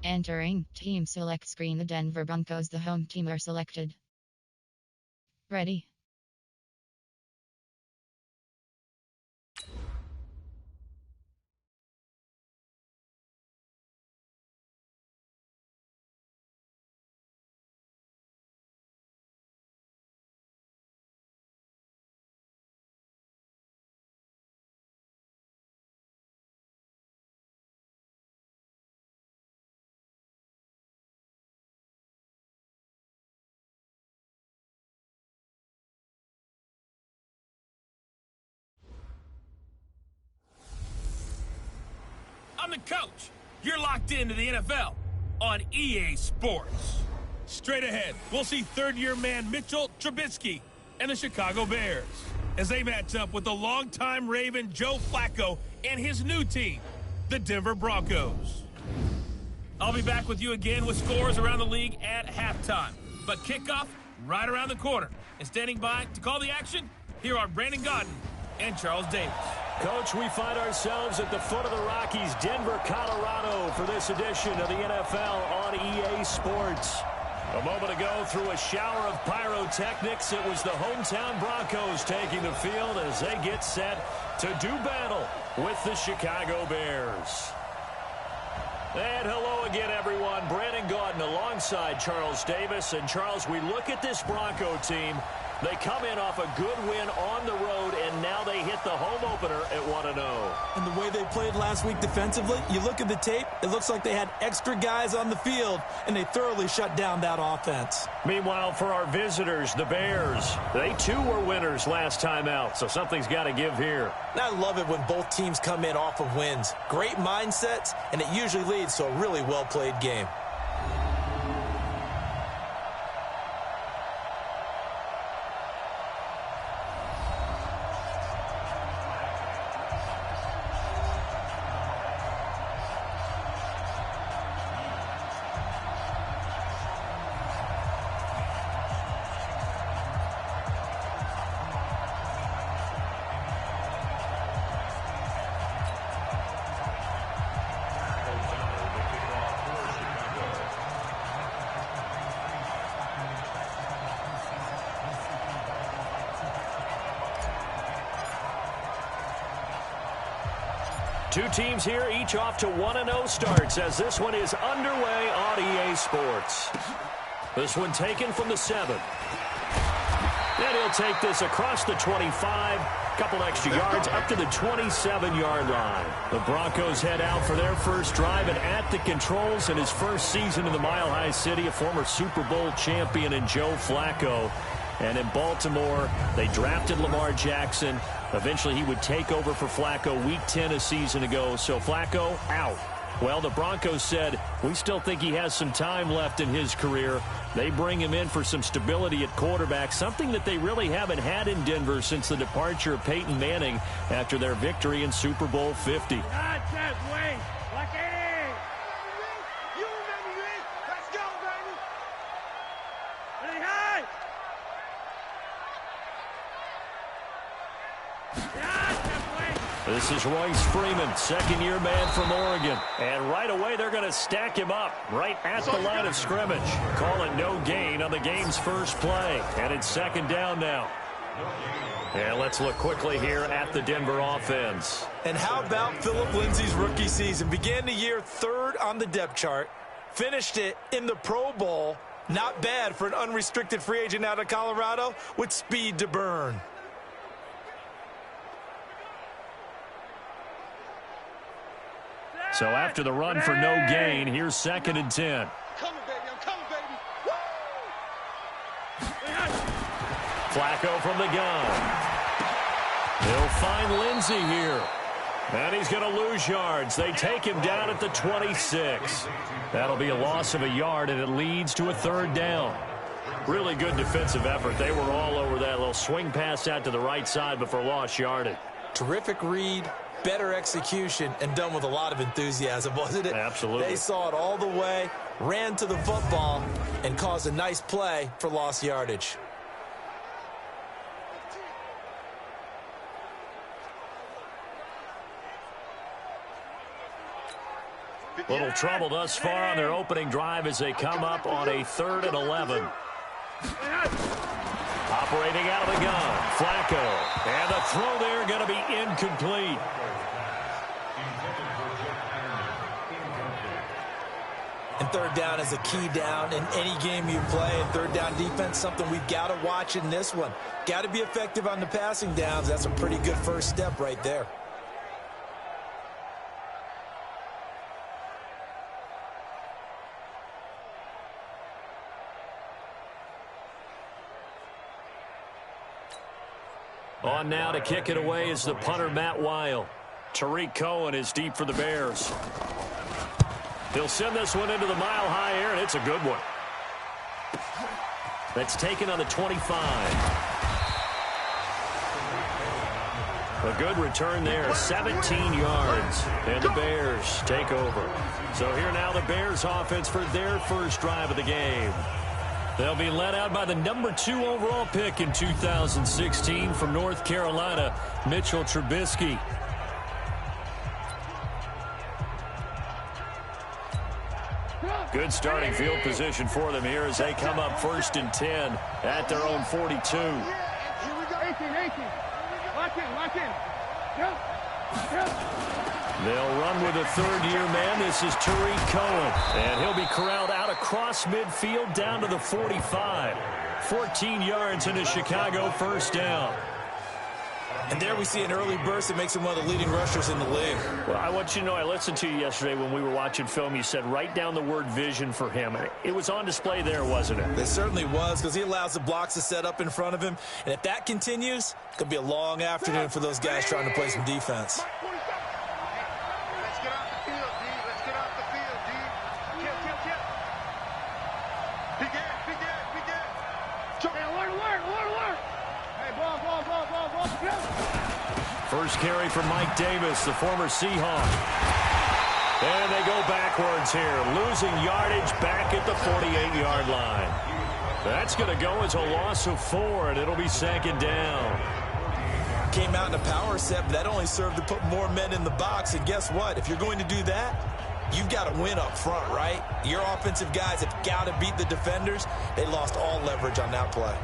Entering team select screen, the Denver Broncos, the home team, are selected. Ready. I'm the coach. You're locked into the NFL on EA Sports. Straight ahead, we'll see third-year man Mitchell Trubisky and the Chicago Bears as they match up with the longtime Raven Joe Flacco and his new team, the Denver Broncos. I'll be back with you again with scores around the league at halftime. But kickoff right around the corner. And standing by to call the action, here are Brandon Gaudin and Charles Davis. Coach, we find ourselves at the foot of the Rockies, Denver, Colorado, for this edition of the NFL on EA Sports. A moment ago, through a shower of pyrotechnics, it was the hometown Broncos taking the field as they get set to do battle with the Chicago Bears. And hello again, everyone. Brandon Gaudin alongside Charles Davis. And, Charles, we look at this Bronco team. They come in off a good win on the road, and now they hit the home opener at 1-0. And the way they played last week defensively, you look at the tape, it looks like they had extra guys on the field, and they thoroughly shut down that offense. Meanwhile, for our visitors, the Bears, they too were winners last time out, so something's got to give here. And I love it when both teams come in off of wins. Great mindsets, and it usually leads to a really well-played game. Two teams here, each off to 1-0 starts as this one is underway on EA Sports. This one taken from the 7. And he'll take this across the 25, couple extra yards up to the 27-yard line. The Broncos head out for their first drive, and at the controls in his first season in the Mile High City, a former Super Bowl champion in Joe Flacco. And in Baltimore, they drafted Lamar Jackson. Eventually, he would take over for Flacco Week 10 a season ago. So Flacco out. Well, the Broncos said, we still think he has some time left in his career. They bring him in for some stability at quarterback, something that they really haven't had in Denver since the departure of Peyton Manning after their victory in Super Bowl 50. This is Royce Freeman, second-year man from Oregon. And right away, they're going to stack him up right at the line of scrimmage. Calling no gain on the game's first play. And it's second down now. And let's look quickly here at the Denver offense. And how about Phillip Lindsay's rookie season? Began the year third on the depth chart. Finished it in the Pro Bowl. Not bad for an unrestricted free agent out of Colorado with speed to burn. So after the run for no gain, here's second and 10. I'm coming, baby. Woo! Flacco from the gun. He'll find Lindsay here. And he's going to lose yards. They take him down at the 26. That'll be a loss of a yard, and it leads to a third down. Really good defensive effort. They were all over that little swing pass out to the right side before lost yardage. Terrific read. Better execution, and done with a lot of enthusiasm, wasn't it? Absolutely. They saw it all the way, ran to the football, and caused a nice play for lost yardage. Little trouble thus far on their opening drive as they come up on a 3rd and 11. Operating out of the gun, Flacco. And the throw there going to be incomplete. And third down is a key down in any game you play. And third down defense, something we've got to watch in this one. Got to be effective on the passing downs. That's a pretty good first step right there. On now to kick it away is the punter, Matt Weil. Tariq Cohen is deep for the Bears. He'll send this one into the mile-high air, and it's a good one. That's taken on the 25. A good return there, 17 yards, and the Bears take over. So here now the Bears offense for their first drive of the game. They'll be led out by the number 2 overall pick in 2016 from North Carolina, Mitchell Trubisky. Good starting field position for them here as they come up 1st and 10 at their own 42. 18. Lock in. They'll run with a third-year man. This is Tariq Cohen, and he'll be corralled out across midfield down to the 45. 14 yards into Chicago, first down. And there we see an early burst that makes him one of the leading rushers in the league. Well, I want you to know, I listened to you yesterday when we were watching film. You said write down the word vision for him. It was on display there, wasn't it? It certainly was, because he allows the blocks to set up in front of him. And if that continues, it could be a long afternoon for those guys trying to play some defense. Let's get off the field, D. Let's get off the field, D. Kill. Big end. Hey, alert. Hey, ball. First carry from Mike Davis, the former Seahawk. And they go backwards here, losing yardage back at the 48-yard line. That's going to go as a loss of 4, and it'll be 2nd down. Came out in a power set, but that only served to put more men in the box. And guess what? If you're going to do that, you've got to win up front, right? Your offensive guys have got to beat the defenders. They lost all leverage on that play.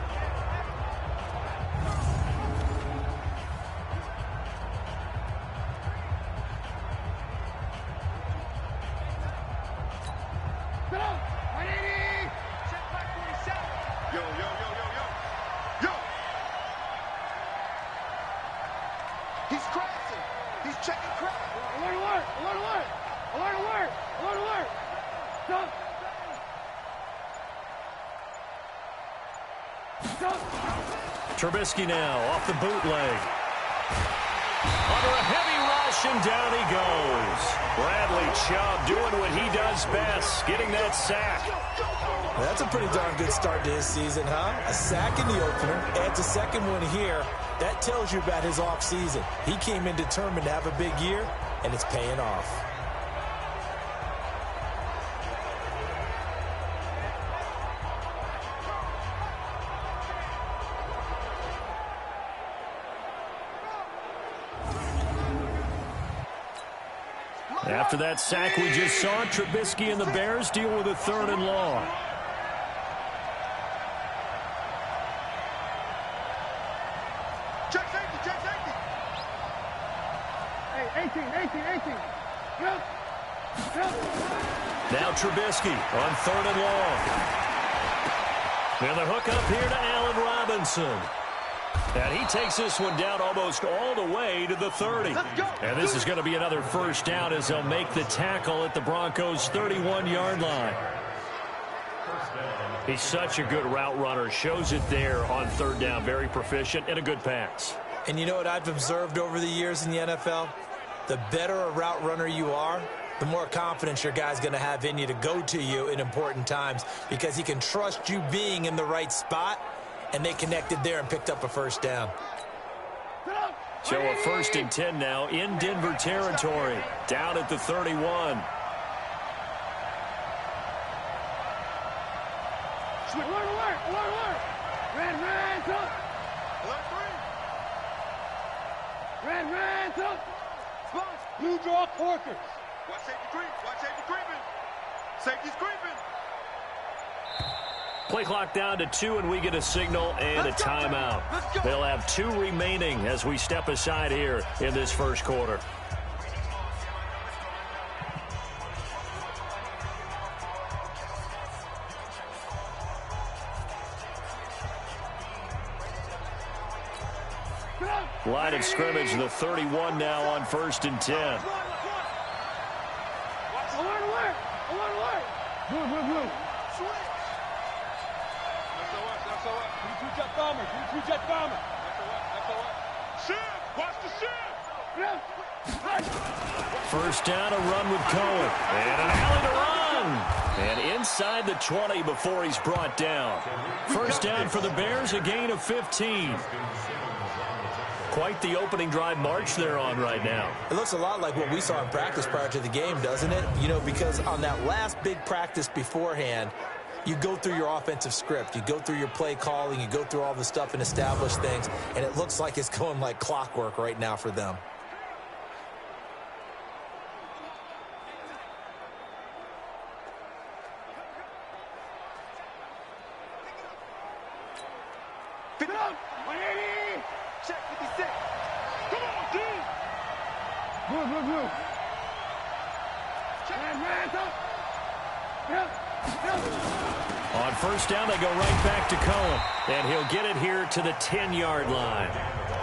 Yo. He's crashing. He's checking crash. Alert. Stop. Trubisky now off the bootleg. Under a heavy rush, and down he goes. Bradley Chubb doing what he does best, getting that sack. That's a pretty darn good start to his season, huh? A sack in the opener, adds a second one here. That tells you about his offseason. He came in determined to have a big year, and it's paying off. After that sack we just saw, Trubisky and the Bears deal with a 3rd and long. Check safety. Hey, 18. Go. Now Trubisky on 3rd and long. And the hook up here to Allen Robinson. And he takes this one down almost all the way to the 30. And this is going to be another first down as they'll make the tackle at the Broncos' 31-yard line. He's such a good route runner. Shows it there on 3rd down. Very proficient and a good pass. And you know what I've observed over the years in the NFL? The better a route runner you are, the more confidence your guy's going to have in you to go to you in important times, because he can trust you being in the right spot. And they connected there and picked up a first down. So a 1st and 10 now in Denver territory, down at the 31. Alert 3. Red, up. Blue draw quarters. Watch safety creep. Watch safety creeping. Safety's creeping. Play clock down to 2, and we get a signal and a timeout. They'll have 2 remaining as we step aside here in this first quarter. Line of scrimmage, the 31 now on 1st and 10. Alert, alert! Alert, alert! Blue. That's all right. Two-jet bomber. Two-jet bomber. That's all right. Shift! Watch the shift! First down, a run with Cohen. And an alley to run. And inside the 20 before he's brought down. First down for the Bears, a gain of 15. Quite the opening drive march they're on right now. It looks a lot like what we saw in practice prior to the game, doesn't it? You know, because on that last big practice beforehand, you go through your offensive script. You go through your play calling. You go through all the stuff and establish things. And it looks like it's going like clockwork right now for them. Fit up! 180! Check 56. Come on, D! Blue. On first down, they go right back to Cohen. And he'll get it here to the 10-yard line.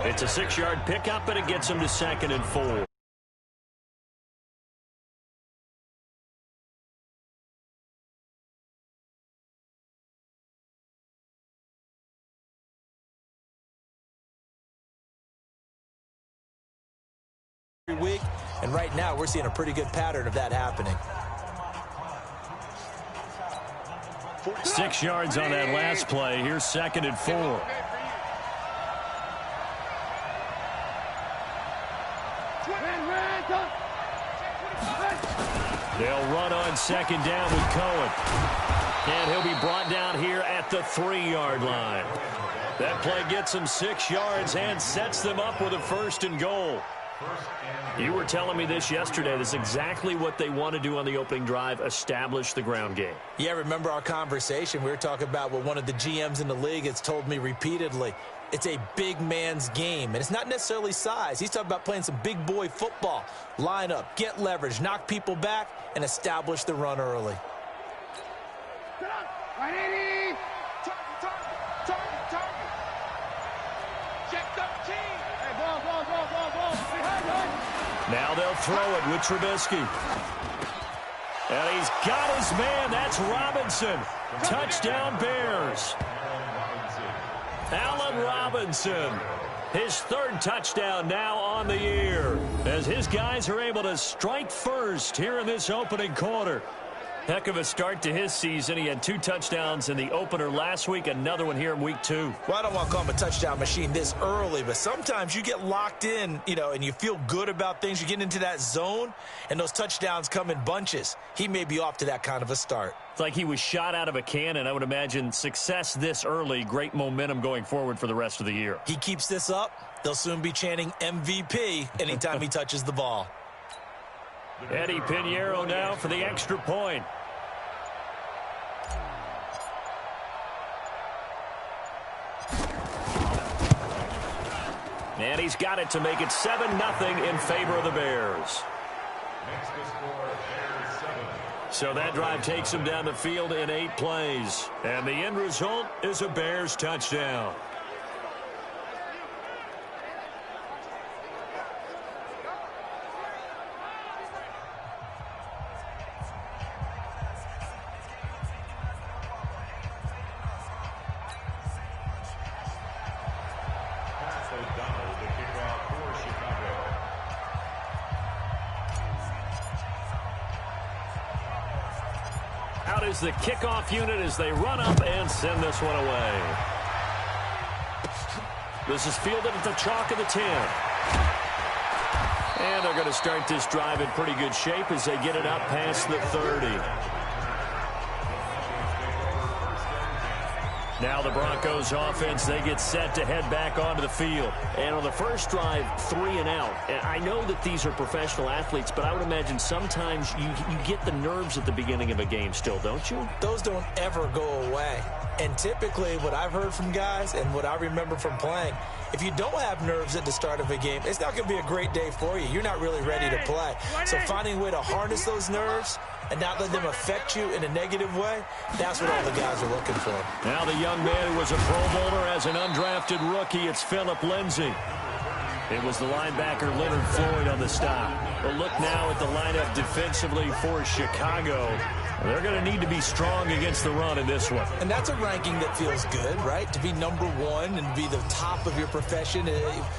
It's a 6-yard pickup, and it gets him to 2nd and 4. Every week, and right now we're seeing a pretty good pattern of that happening. 6 yards on that last play. Here's 2nd and 4. They'll run on 2nd down with Cohen. And he'll be brought down here at the 3-yard line. That play gets them 6 yards and sets them up with a 1st and goal. You were telling me this yesterday. This is exactly what they want to do on the opening drive, establish the ground game. Yeah, remember our conversation? We were talking about what one of the GMs in the league has told me repeatedly. It's a big man's game, and it's not necessarily size. He's talking about playing some big boy football. Line up, get leverage, knock people back, and establish the run early. 180! Target! Check 13! Hey, ball. Now they'll throw it with Trubisky. And he's got his man. That's Robinson. Touchdown, Bears. Allen Robinson. His 3rd touchdown now on the year, as his guys are able to strike first here in this opening quarter. Heck of a start to his season. He had 2 touchdowns in the opener last week, another one here in week 2. Well, I don't want to call him a touchdown machine this early, but sometimes you get locked in, and you feel good about things. You get into that zone, and those touchdowns come in bunches. He may be off to that kind of a start. It's like he was shot out of a cannon. I would imagine success this early, great momentum going forward for the rest of the year. He keeps this up, they'll soon be chanting MVP anytime he touches the ball. Eddie Pinheiro now for the extra point. And he's got it to make it 7-0 in favor of the Bears. So that drive takes him down the field in 8 plays. And the end result is a Bears touchdown. Out is the kickoff unit as they run up and send this one away. This is fielded at the chalk of the 10. And they're going to start this drive in pretty good shape as they get it up past the 30. Now the Broncos offense, they get set to head back onto the field. And on the first drive, 3 and out. And I know that these are professional athletes, but I would imagine sometimes you get the nerves at the beginning of a game still, don't you? Those don't ever go away. And typically what I've heard from guys and what I remember from playing, if you don't have nerves at the start of a game, it's not going to be a great day for you. You're not really ready to play. So finding a way to harness those nerves and not let them affect you in a negative way, that's what all the guys are looking for. Now the young man who was a Pro Bowler as an undrafted rookie, it's Phillip Lindsay. It was the linebacker Leonard Floyd on the stop. But look now at the lineup defensively for Chicago. They're going to need to be strong against the run in this one. And that's a ranking that feels good, right? To be number 1 and be the top of your profession.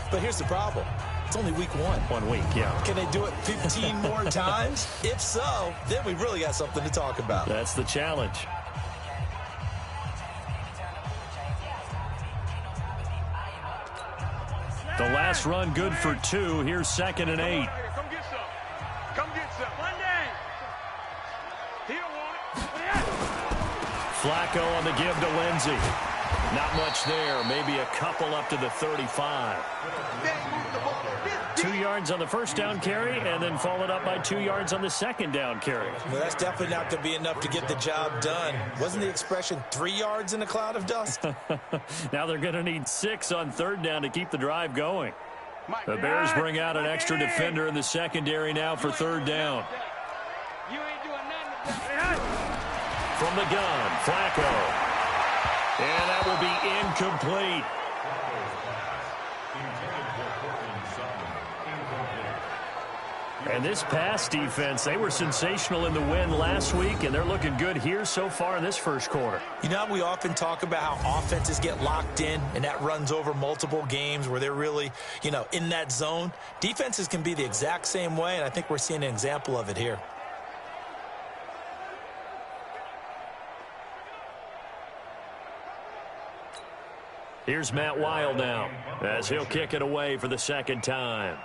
But here's the problem. It's only week 1. 1 week, yeah. Can they do it 15 more times? If so, then we really got something to talk about. That's the challenge. The last run good for 2. Here's 2nd and 8. Come get some. Come get some. Monday. He don't want it. Flacco on the give to Lindsay. Not much there. Maybe a couple up to the 35. 2 yards on the first down carry, and then followed up by 2 yards on the second down carry. Well, that's definitely not going to be enough to get the job done. Wasn't the expression 3 yards in a cloud of dust? Now they're going to need 6 on 3rd down to keep the drive going. The Bears bring out an extra defender in the secondary now for 3rd down. You ain't doing nothing. From the gun, Flacco. And that will be incomplete. And this pass defense, they were sensational in the win last week, and they're looking good here so far in this first quarter. You know, we often talk about how offenses get locked in, and that runs over multiple games where they're really, in that zone. Defenses can be the exact same way, and I think we're seeing an example of it here. Here's Matt Wild now, as he'll kick it away for the 2nd time.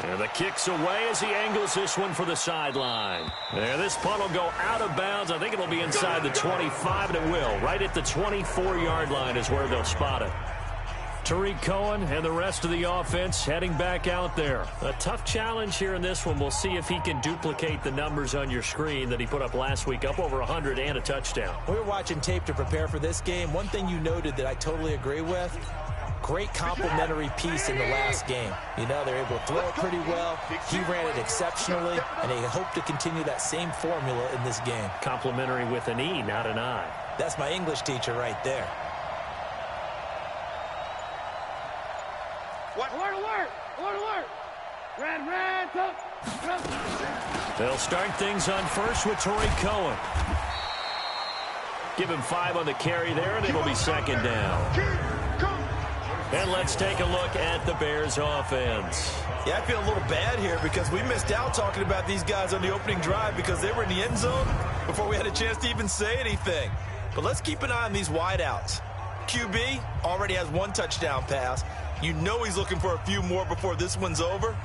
And the kick's away as he angles this one for the sideline. And this punt will go out of bounds. I think it'll be inside the 25, and it will. Right at the 24-yard line is where they'll spot it. Tariq Cohen and the rest of the offense heading back out there. A tough challenge here in this one. We'll see if he can duplicate the numbers on your screen that he put up last week, up over 100 and a touchdown. We were watching tape to prepare for this game. One thing you noted that I totally agree with, great complementary piece in the last game. They're able to throw it pretty well. He ran it exceptionally, and they hope to continue that same formula in this game. Complimentary with an E, not an I. That's my English teacher right there. Alert! Red, They'll start things on first with Tariq Cohen. Give him 5 on the carry there, and it'll be 2nd down. And let's take a look at the Bears offense. Yeah, I feel a little bad here because we missed out talking about these guys on the opening drive because they were in the end zone before we had a chance to even say anything. But let's keep an eye on these wideouts. QB already has 1 touchdown pass. You know he's looking for a few more before this one's over.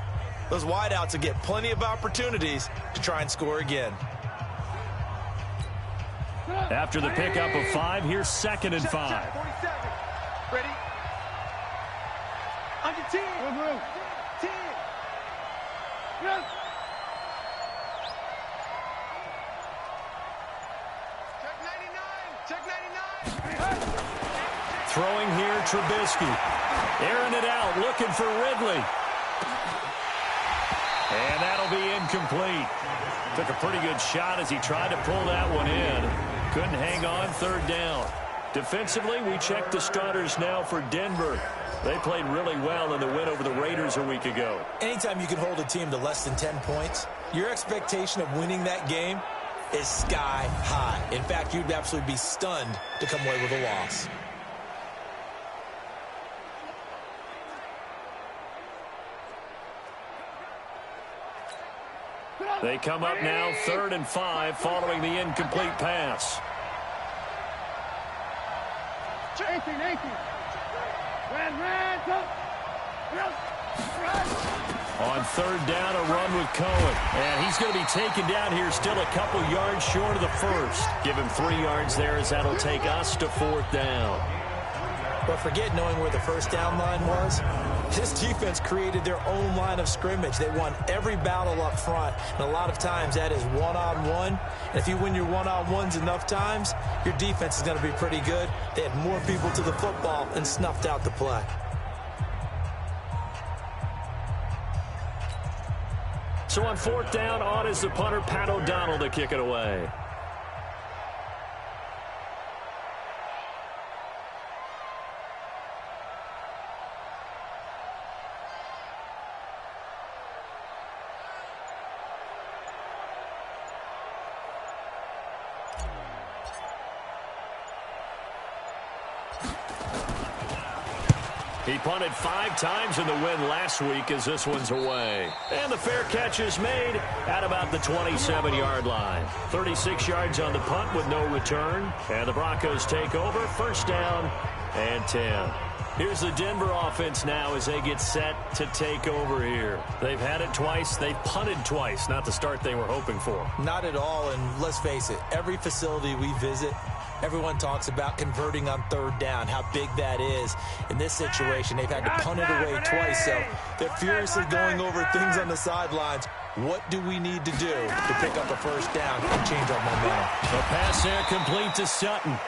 Those wideouts will get plenty of opportunities to try and score again. After the pickup of 5, here's 2nd and 5. 47. Ready? Under 10. 10. Yes. Check 99. Throwing here, Trubisky. Airing it out, looking for Ridley. And that'll be incomplete. Took a pretty good shot as he tried to pull that one in. Couldn't hang on, 3rd down. Defensively, we check the starters now for Denver. They played really well in the win over the Raiders a week ago. Anytime you can hold a team to less than 10 points, your expectation of winning that game is sky high. In fact, you'd absolutely be stunned to come away with a loss. They come up now 3rd and 5 following the incomplete pass. 18. Red, On third down, a run with Cohen. And he's going to be taken down here still a couple yards short of the first. Give him 3 yards there as that'll take us to fourth down. But forget knowing where the first down line was. This defense created their own line of scrimmage. They won every battle up front, and a lot of times that is one-on-one. And if you win your one-on-ones enough times, your defense is going to be pretty good. They had more people to the football and snuffed out the play. So on fourth down, on is the punter, Pat O'Donnell, to kick it away. He punted 5 times in the win last week as this one's away. And the fair catch is made at about the 27-yard line. 36 yards on the punt with no return. And the Broncos take over. First down and 10. Here's the Denver offense now as they get set to take over here. They've had it twice. They've punted twice. Not the start they were hoping for. Not at all, and let's face it, every facility we visit, everyone talks about converting on third down, how big that is. In this situation, they've had to punt it away twice, so they're furiously going over things on the sidelines. What do we need to do to pick up a first down and change our momentum? The pass there complete to Sutton.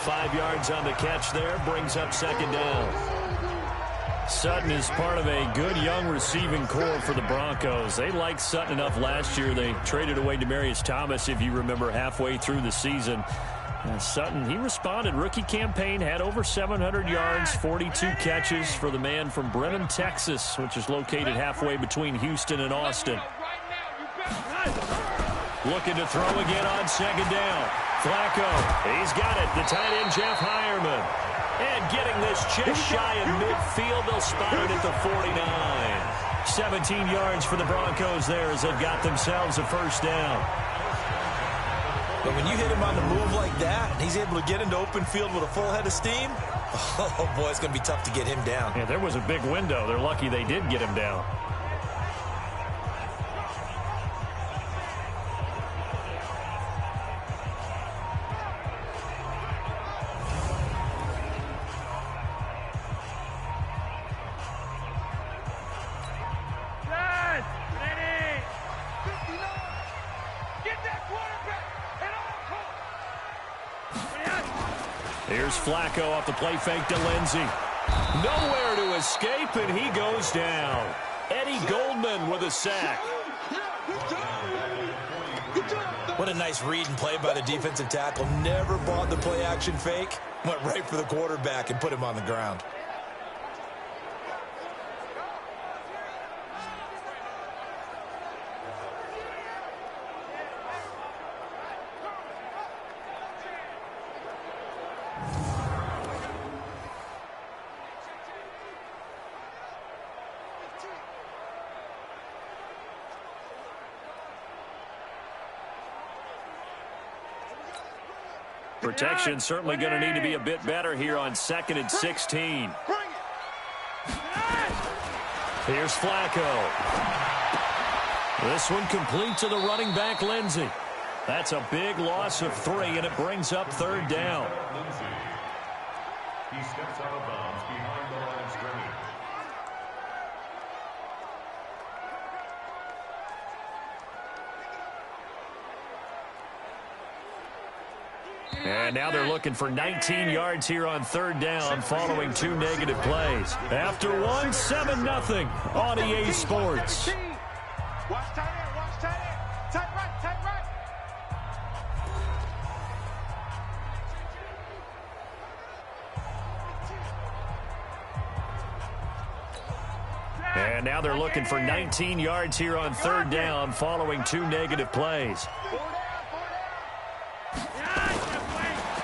5 yards on the catch there, brings up second down. Sutton is part of a good young receiving core for the Broncos. They liked Sutton enough last year. They traded away Demaryius Thomas, if you remember, halfway through the season. Sutton, he responded. Rookie campaign, had over 700 yards, 42 catches for the man from Bremen, Texas, which is located halfway between Houston and Austin. Looking to throw again on second down. Flacco, he's got it. The tight end, Jeff Heuerman. And getting this just shy of midfield, they'll spot it at the 49. 17 yards for the Broncos there as they've got themselves a first down. But when you hit him on the move like that, and he's able to get into open field with a full head of steam, oh boy, it's going to be tough to get him down. Yeah, there was a big window. They're lucky they did get him down. Here's Flacco off the play fake to Lindsey. Nowhere to escape, and he goes down. Eddie Goldman with a sack. What a nice read and play by the defensive tackle. Never bought the play action fake. Went right for the quarterback and put him on the ground. Protection certainly going to need to be a bit better here on 2nd and 16. Here's Flacco. This one complete to the running back, Lindsey. That's a big loss of 3, and it brings up third down. He steps out of bounds behind the line of scrimmage. And now they're looking for 19 yards here on third down following 2 negative plays. After one, 7-0 on EA Sports. Watch tight end, watch tight end. Tight right, tight right. And now they're looking for 19 yards here on third down following 2 negative plays.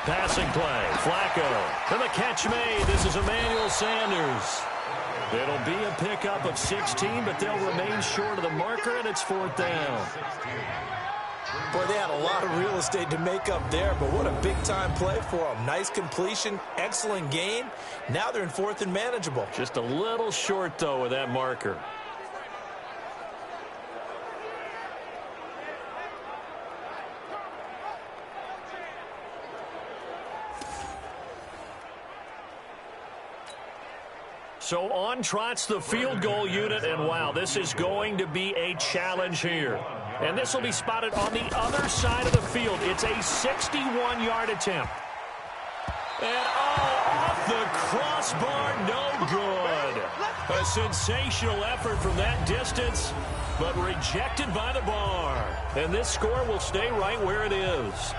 Passing play, Flacco, and the catch made. This is Emmanuel Sanders. It'll be a pickup of 16, but they'll remain short of the marker, and it's fourth down. Boy, they had a lot of real estate to make up there, but what a big-time play for them. Nice completion, excellent game. Now they're in fourth and manageable. Just a little short, though, with that marker. So on trots the field goal unit, and wow, this is going to be a challenge here. And this will be spotted on the other side of the field. It's a 61-yard attempt. And off the crossbar, no good. A sensational effort from that distance, but rejected by the bar. And this score will stay right where it is.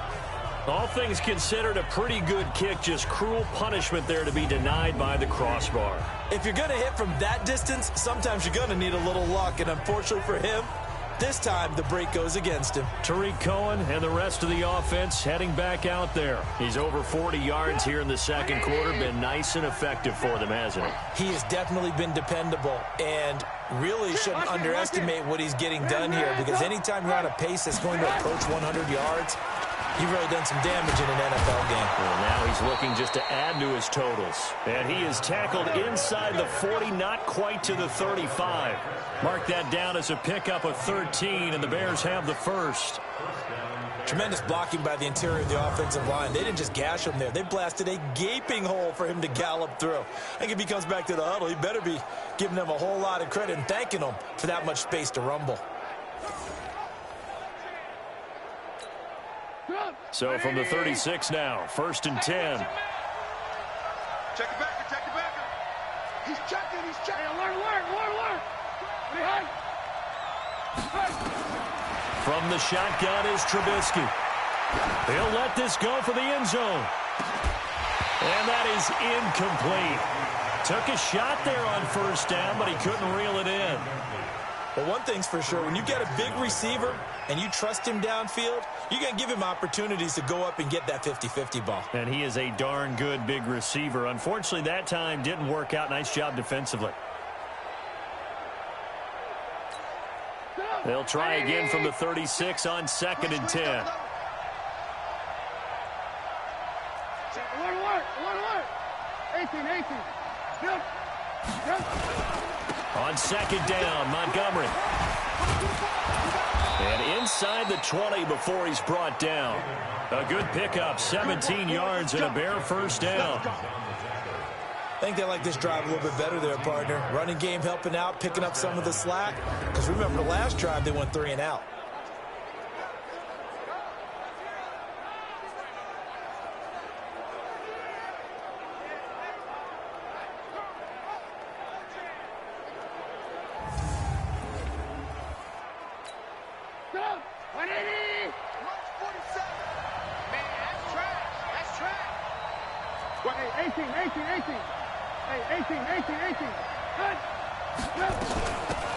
All things considered, a pretty good kick, just cruel punishment there to be denied by the crossbar. If you're going to hit from that distance, sometimes you're going to need a little luck, and unfortunately for him, this time the break goes against him. Tariq Cohen and the rest of the offense heading back out there. He's over 40 yards here in the second quarter. Been nice and effective for them, hasn't he? He has definitely been dependable, and really shouldn't underestimate what he's getting done here, because anytime you're on a pace that's going to approach 100 yards, you've really done some damage in an NFL game. Well, now he's looking just to add to his totals. And he is tackled inside the 40, not quite to the 35. Mark that down as a pickup of 13, and the Bears have the first. Tremendous blocking by the interior of the offensive line. They didn't just gash him there. They blasted a gaping hole for him to gallop through. I think if he comes back to the huddle, he better be giving them a whole lot of credit and thanking them for that much space to rumble. So from the 36 now, 1st and 10. Check it back, check it back. He's checking, alert. Behind. From the shotgun is Trubisky. He'll let this go for the end zone. And that is incomplete. Took a shot there on 1st down, but he couldn't reel it in. Well, one thing's for sure, when you get a big receiver and you trust him downfield, you're going to give him opportunities to go up and get that 50-50 ball. And he is a darn good big receiver. Unfortunately, that time didn't work out. Nice job defensively. They'll try again from the 36 on 2nd and 10. Alert. 18. Yep. On 2nd down, Montgomery. And inside the 20 before he's brought down. A good pickup, 17 yards and a Bear 1st down. I think they like this drive a little bit better there, partner. Running game helping out, picking up some of the slack. Because remember, the last drive, they went 3 and out.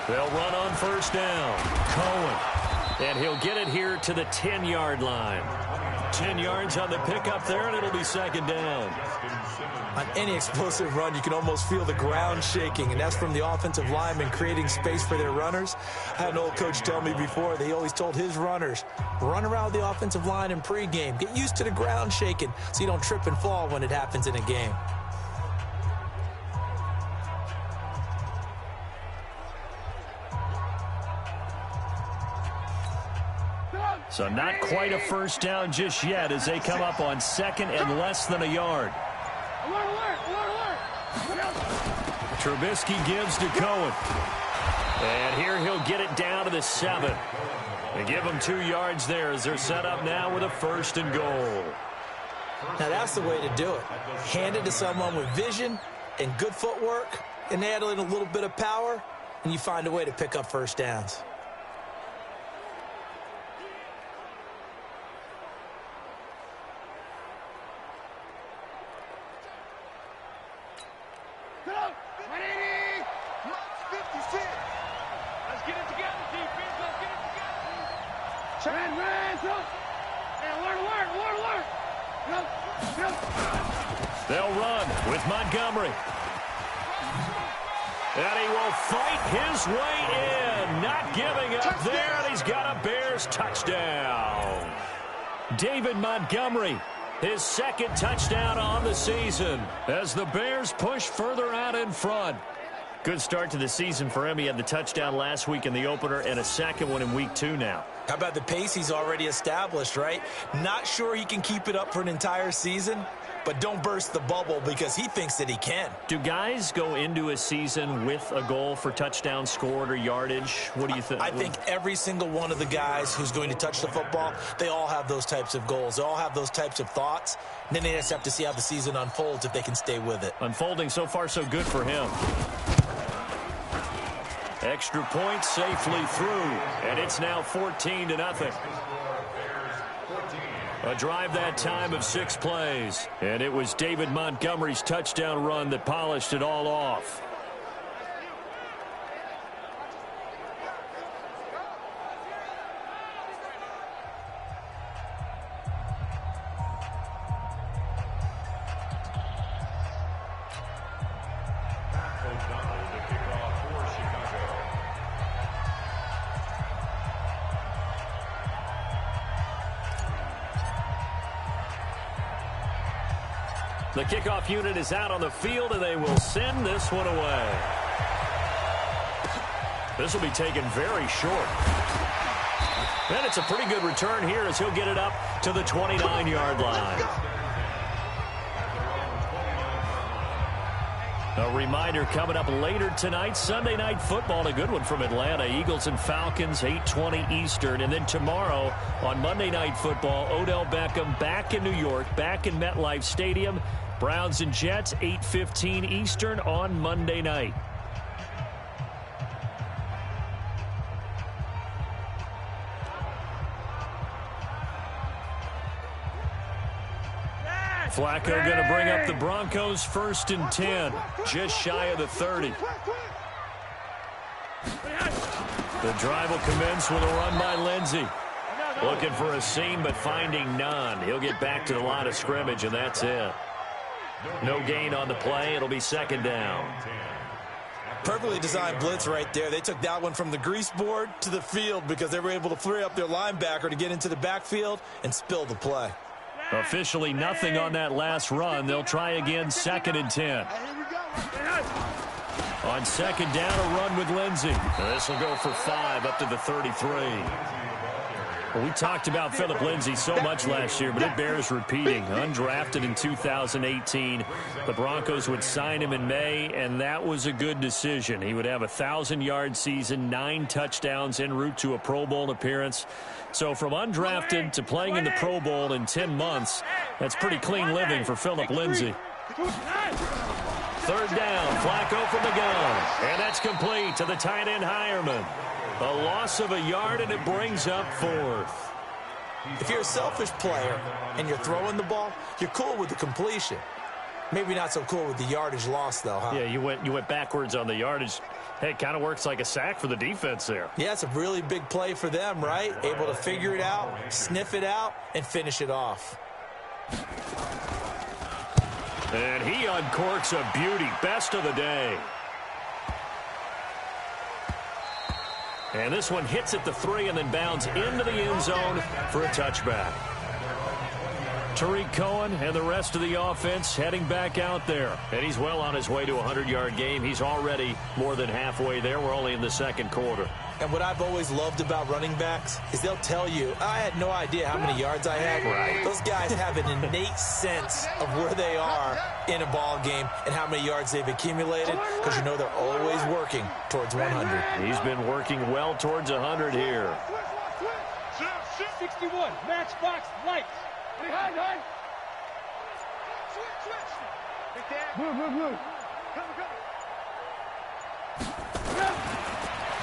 They'll run on 1st down. Cohen. And he'll get it here to the 10-yard line. 10 yards on the pickup there, and it'll be 2nd down. On any explosive run, you can almost feel the ground shaking, and that's from the offensive linemen creating space for their runners. I had an old coach tell me before, they always told his runners, run around the offensive line in pregame. Get used to the ground shaking so you don't trip and fall when it happens in a game. So not quite a 1st down just yet as they come up on 2nd and less than a yard. Trubisky gives to Cohen. And here he'll get it down to the 7. They give him 2 yards there as they're set up now with a 1st and goal. Now that's the way to do it. Hand it to someone with vision and good footwork and add in a little bit of power, and you find a way to pick up 1st downs. They'll run with Montgomery. And he will fight his way in. Not giving up there, and he's got a Bears touchdown. David Montgomery, his 2nd touchdown on the season as the Bears push further out in front. Good start to the season for him. He had the touchdown last week in the opener and a second one in week 2 now. How about the pace he's already established, right? Not sure he can keep it up for an entire season, but don't burst the bubble because he thinks that he can. Do guys go into a season with a goal for touchdown scored or yardage? What do you think? I think every single one of the guys who's going to touch the football, they all have those types of goals. They all have those types of thoughts. And then they just have to see how the season unfolds if they can stay with it. Unfolding so far so good for him. Extra point safely through, and it's now 14-0. A drive that time of 6 plays, and it was David Montgomery's touchdown run that polished it all off. The kickoff unit is out on the field, and they will send this one away. This will be taken very short. And it's a pretty good return here as he'll get it up to the 29-yard line. A reminder coming up later tonight, Sunday Night Football, a good one from Atlanta. Eagles and Falcons, 8:20 Eastern. And then tomorrow on Monday Night Football, Odell Beckham back in New York, back in MetLife Stadium. Browns and Jets, 8:15 Eastern on Monday night. Flacco going to bring up the Broncos 1st and 10, just shy of the 30. The drive will commence with a run by Lindsey. Looking for a seam, but finding none. He'll get back to the line of scrimmage, and that's it. No gain on the play. It'll be 2nd down. Perfectly designed blitz right there. They took that one from the grease board to the field because they were able to free up their linebacker to get into the backfield and spill the play. Officially nothing on that last run. They'll try again, 2nd and 10. On 2nd down, a run with Lindsey. This will go for 5 up to the 33. Well, we talked about Phillip Lindsay so much last year, but it bears repeating. Undrafted in 2018. The Broncos would sign him in May, and that was a good decision. He would have a 1,000-yard season, 9 touchdowns en route to a Pro Bowl appearance. So from undrafted to playing in the Pro Bowl in 10 months, that's pretty clean living for Phillip Lindsay. 3rd down, Flacco from the gun. And that's complete to the tight end Hireman. A loss of a yard, and it brings up 4th. If you're a selfish player and you're throwing the ball, you're cool with the completion. Maybe not so cool with the yardage loss, though, huh? Yeah, you went backwards on the yardage. Hey, it kind of works like a sack for the defense there. Yeah, it's a really big play for them, right? Able to figure it out, sniff it out, and finish it off. And he uncorks a beauty. Best of the day. And this one hits at the 3 and then bounds into the end zone for a touchback. Tariq Cohen and the rest of the offense heading back out there. And he's well on his way to a 100-yard game. He's already more than halfway there. We're only in the 2nd quarter. And what I've always loved about running backs is they'll tell you, I had no idea how many yards I had. Right. Those guys have an innate sense of where they are in a ball game and how many yards they've accumulated, because you know they're always working towards 100. He's been working well towards 100 here. 61, matchbox lights. Behind. Switch. Move.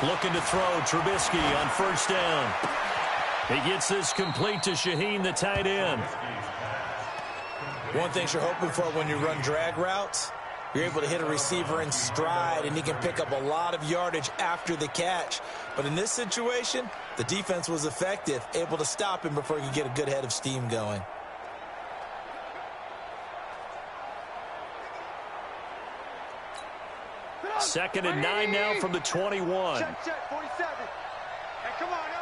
Looking to throw, Trubisky on 1st down. He gets this complete to Shaheen, the tight end. One thing you're hoping for when you run drag routes, you're able to hit a receiver in stride, and he can pick up a lot of yardage after the catch. But in this situation, the defense was effective, able to stop him before he could get a good head of steam going. Second and 9 now from the 21. Check, 47. Hey, come on, yo.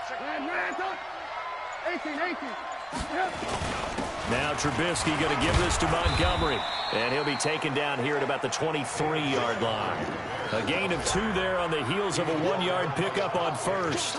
Check. 18. Now Trubisky going to give this to Montgomery. And he'll be taken down here at about the 23-yard line. A gain of 2 there on the heels of a 1-yard pickup on first.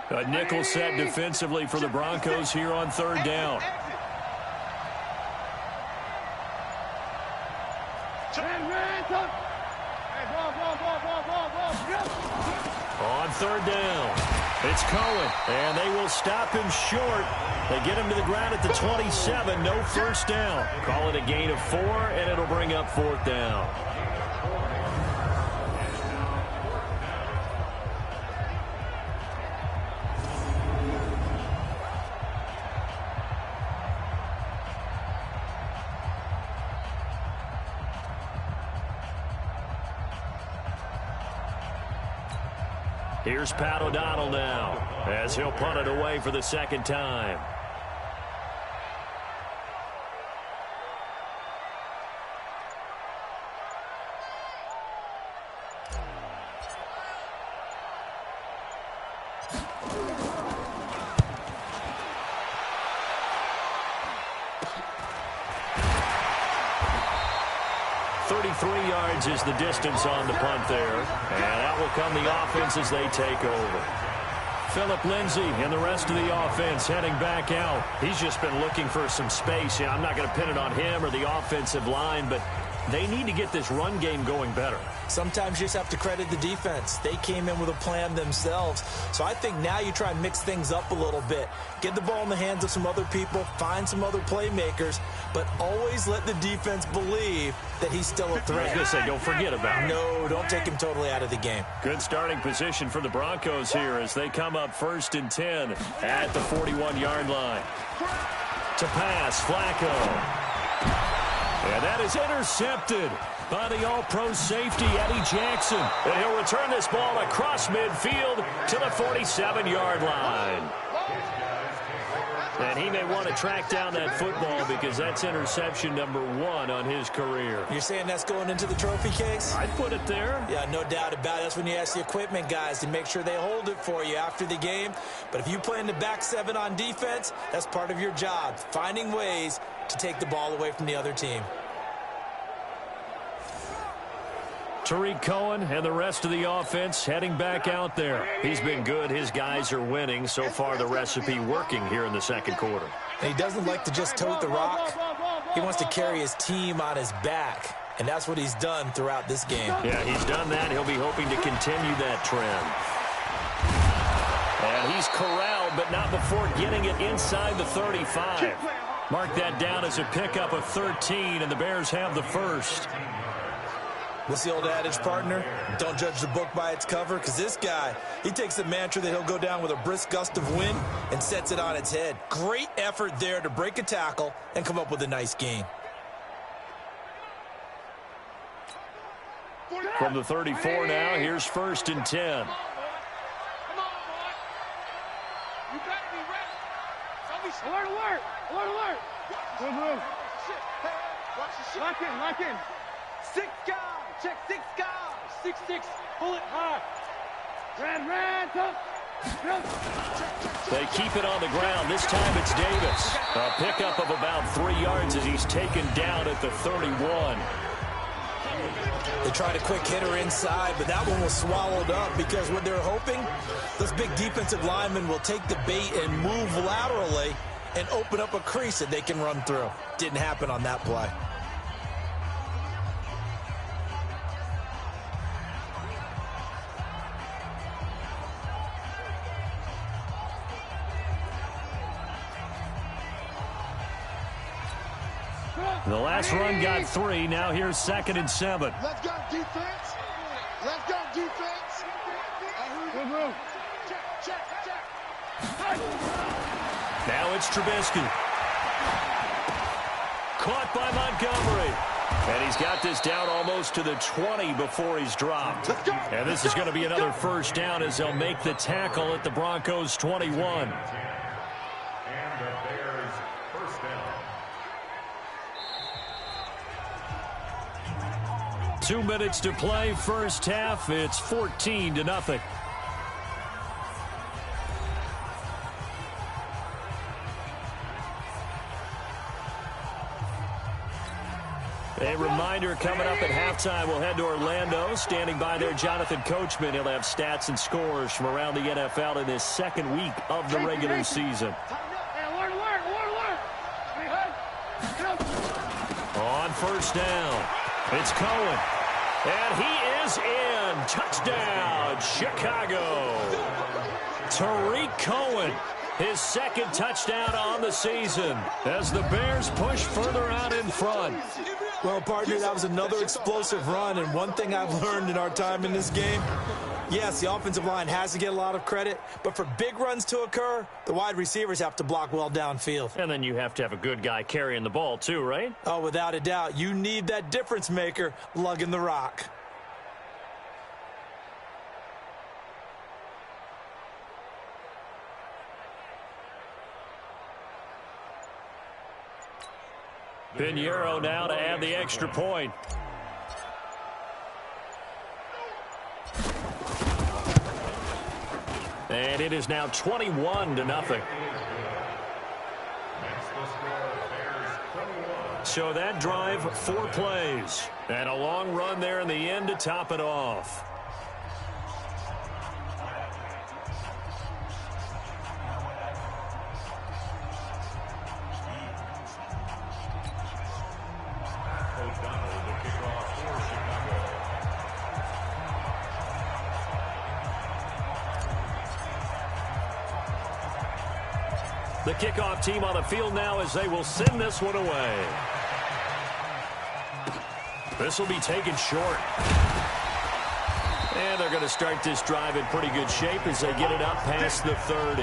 A nickel set defensively for the Broncos here on 3rd down. On 3rd down, it's Cohen, and they will stop him short. They get him to the ground at the 27, no first down. Call it a gain of 4, and it'll bring up 4th down. Here's Pat O'Donnell now as he'll punt it away for the 2nd time. Is the distance on the punt there, and out will come the offense as they take over. Phillip Lindsay and the rest of the offense heading back out. He's just been looking for some space. I'm not going to pin it on him or the offensive line, but they need to get this run game going better. Sometimes you just have to credit the defense. They came in with a plan themselves. So I think now you try and mix things up a little bit. Get the ball in the hands of some other people, find some other playmakers, but always let the defense believe that he's still a threat. I was going to say, don't forget about it. No, don't take him totally out of the game. Good starting position for the Broncos here as they come up 1st and 10 at the 41-yard line. To pass, Flacco. And that is intercepted by the all-pro safety, Eddie Jackson. And he'll return this ball across midfield to the 47-yard line. And he may want to track down that football because that's interception number 1 on his career. You're saying that's going into the trophy case? I'd put it there. Yeah, no doubt about it. That's when you ask the equipment guys to make sure they hold it for you after the game. But if you play in the back 7 on defense, that's part of your job, finding ways to take the ball away from the other team. Tariq Cohen and the rest of the offense heading back out there. He's been good. His guys are winning. So far, the recipe working here in the 2nd quarter. And he doesn't like to just tote the rock. He wants to carry his team on his back. And that's what he's done throughout this game. Yeah, he's done that. He'll be hoping to continue that trend. And he's corralled, but not before getting it inside the 35. Mark that down as a pickup of 13, and the Bears have the first. What's the old adage, partner? Don't judge the book by its cover, because this guy, he takes the mantra that he'll go down with a brisk gust of wind and sets it on its head. Great effort there to break a tackle and come up with a nice gain. From the 34 now, here's 1st and 10. Alert, alert! Alert, alert! Good move. Lock in, lock in. 6 guys. Check 6 guys. 6-6. Pull it hard. Ran, They keep it on the ground. This time it's Davis. A pickup of about 3 yards as he's taken down at the 31. They tried a quick hitter inside, but that one was swallowed up because what they're hoping, those big defensive linemen will take the bait and move laterally and open up a crease that they can run through. Didn't happen on that play. The last run got 3. Now here's 2nd and 7. Let's go, defense. Let's go, defense. Good move. Check. Now it's Trubisky. Caught by Montgomery. And he's got this down almost to the 20 before he's dropped. And this is going to be another first down as they'll make the tackle at the Broncos 21. 2 minutes to play first half. It's 14-0. A reminder, coming up at halftime, we'll head to Orlando. Standing by there, Jonathan Coachman. He'll have stats and scores from around the NFL in this second week of the regular season. On first down, it's Cohen. And he is in. Touchdown, Chicago. Tariq Cohen, his second touchdown on the season as the Bears push further out in front. Well, partner, that was another explosive run, and one thing I've learned in our time in this game, yes, the offensive line has to get a lot of credit, but for big runs to occur, the wide receivers have to block well downfield. And then you have to have a good guy carrying the ball too, right? Oh, without a doubt. You need that difference maker lugging the rock. Pinheiro now to add the extra point. And it is now 21-0. So that drive, 4 plays. And a long run there in the end to top it off. The kickoff team on the field now as they will send this one away. This will be taken short. And they're going to start this drive in pretty good shape as they get it up past the 30.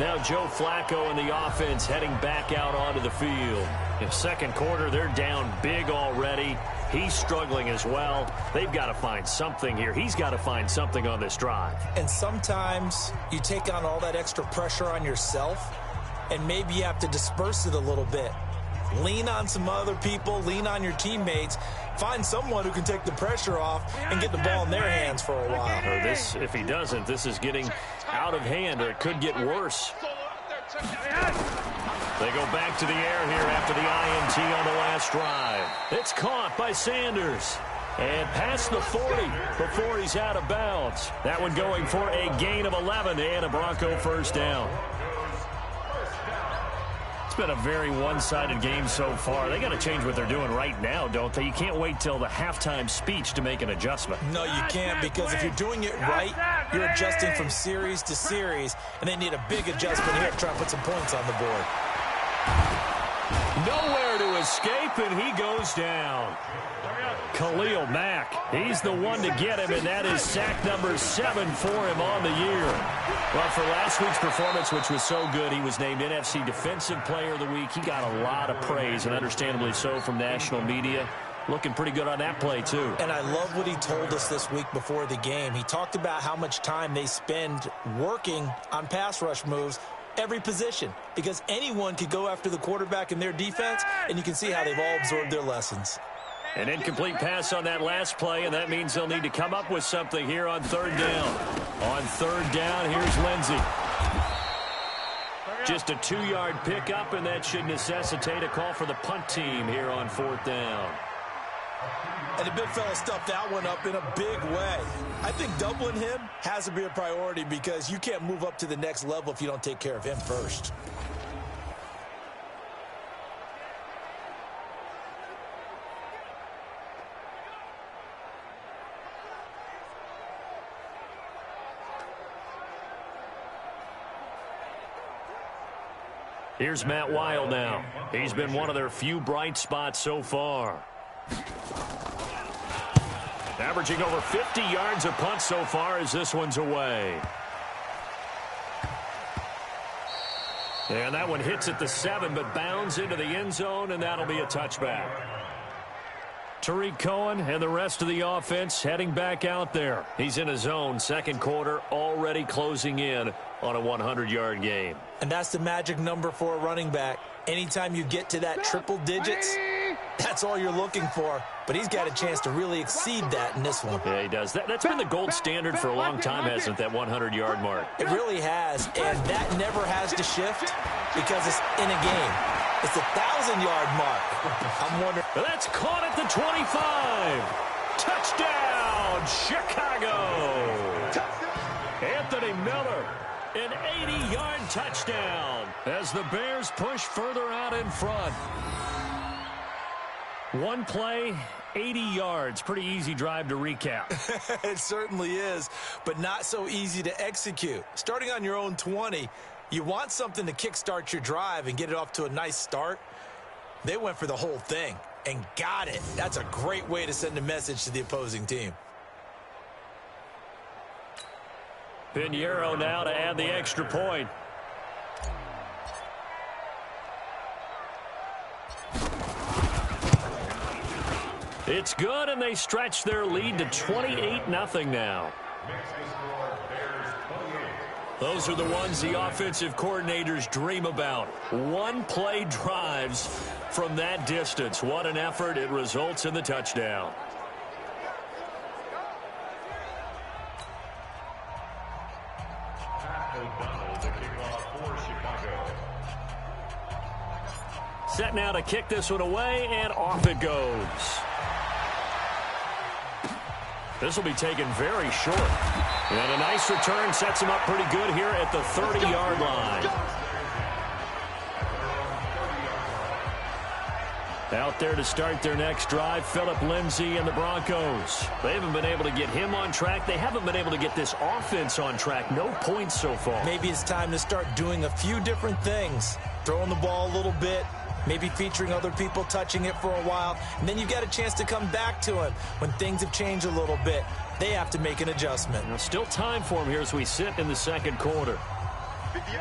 Now Joe Flacco and the offense heading back out onto the field. In second quarter, they're down big already. He's struggling as well. They've got to find something here. He's got to find something on this drive. And sometimes you take on all that extra pressure on yourself, and maybe you have to disperse it a little bit. Lean on some other people. Lean on your teammates. Find someone who can take the pressure off and get the ball in their hands for a while. Or this, if he doesn't, this is getting out of hand, or it could get worse. They go back to the air here after the INT on the last drive. It's caught by Sanders. And past the 40 before he's out of bounds. That one going for a gain of 11 and a Bronco first down. It's been a very one-sided game so far. They got to change what they're doing right now, don't they? You can't wait till the halftime speech to make an adjustment. No, you can't, because if you're doing it right, you're adjusting from series to series, and they need a big adjustment here to try and put some points on the board. Nowhere to escape, and he goes down. Khalil Mack, he's the one to get him, and that is sack number 7 for him on the year. Well, for last week's performance, which was so good, he was named NFC Defensive Player of the Week. He got a lot of praise, and understandably so, from national media. Looking pretty good on that play, too. And I love what he told us this week before the game. He talked about how much time they spend working on pass rush moves, every position, because anyone could go after the quarterback in their defense, and you can see how they've all absorbed their lessons. An incomplete pass on that last play, and that means they'll need to come up with something here on third down. On third down, here's Lindsey. Just a 2-yard pickup, and that should necessitate a call for the punt team here on fourth down. And the big fella stuffed that one up in a big way. I think doubling him has to be a priority, because you can't move up to the next level if you don't take care of him first. Here's Matt Wild now. He's been one of their few bright spots so far. Averaging over 50 yards a punt so far as this one's away. And that one hits at the 7, but bounds into the end zone, and that'll be a touchback. Tariq Cohen and the rest of the offense heading back out there. He's in his own second quarter, already closing in on a 100-yard game. And that's the magic number for a running back. Anytime you get to that triple digits, that's all you're looking for. But he's got a chance to really exceed that in this one. Yeah, he does. That's been the gold standard for a long time, hasn't it, that 100-yard mark? It really has, and that never has to shift because it's in a game. It's a 1,000-yard mark. I'm wondering. That's caught at the 25. Touchdown, Chicago. Anthony Miller, an 80-yard touchdown as the Bears push further out in front. One play, 80 yards. Pretty easy drive to recap. It certainly is, but not so easy to execute. Starting on your own 20, you want something to kickstart your drive and get it off to a nice start. They went for the whole thing and got it. That's a great way to send a message to the opposing team. Pinheiro now to add the extra point. It's good, and they stretch their lead to 28-0 now. Those are the ones the offensive coordinators dream about. One-play drives from that distance. What an effort. It results in the touchdown. Set now to kick this one away, and off it goes. This will be taken very short. And a nice return sets him up pretty good here at the 30-yard line. Out there to start their next drive, Phillip Lindsay and the Broncos. They haven't been able to get him on track. They haven't been able to get this offense on track. No points so far. Maybe it's time to start doing a few different things. Throwing the ball a little bit, maybe featuring other people touching it for a while, and then you've got a chance to come back to him when things have changed a little bit. They have to make an adjustment. Now, still time for him here as we sit in the second quarter.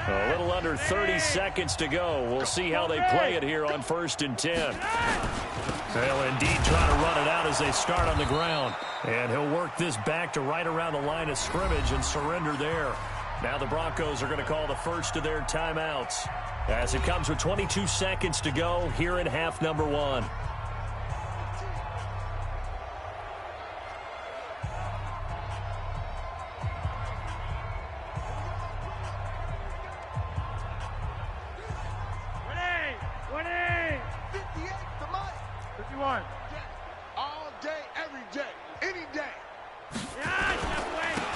A little under 30 seconds to go. We'll see how they play it here on 1st and 10. They'll indeed try to run it out as they start on the ground. And he'll work this back to right around the line of scrimmage and surrender there. Now the Broncos are going to call the first of their timeouts as it comes with 22 seconds to go here in half number 1.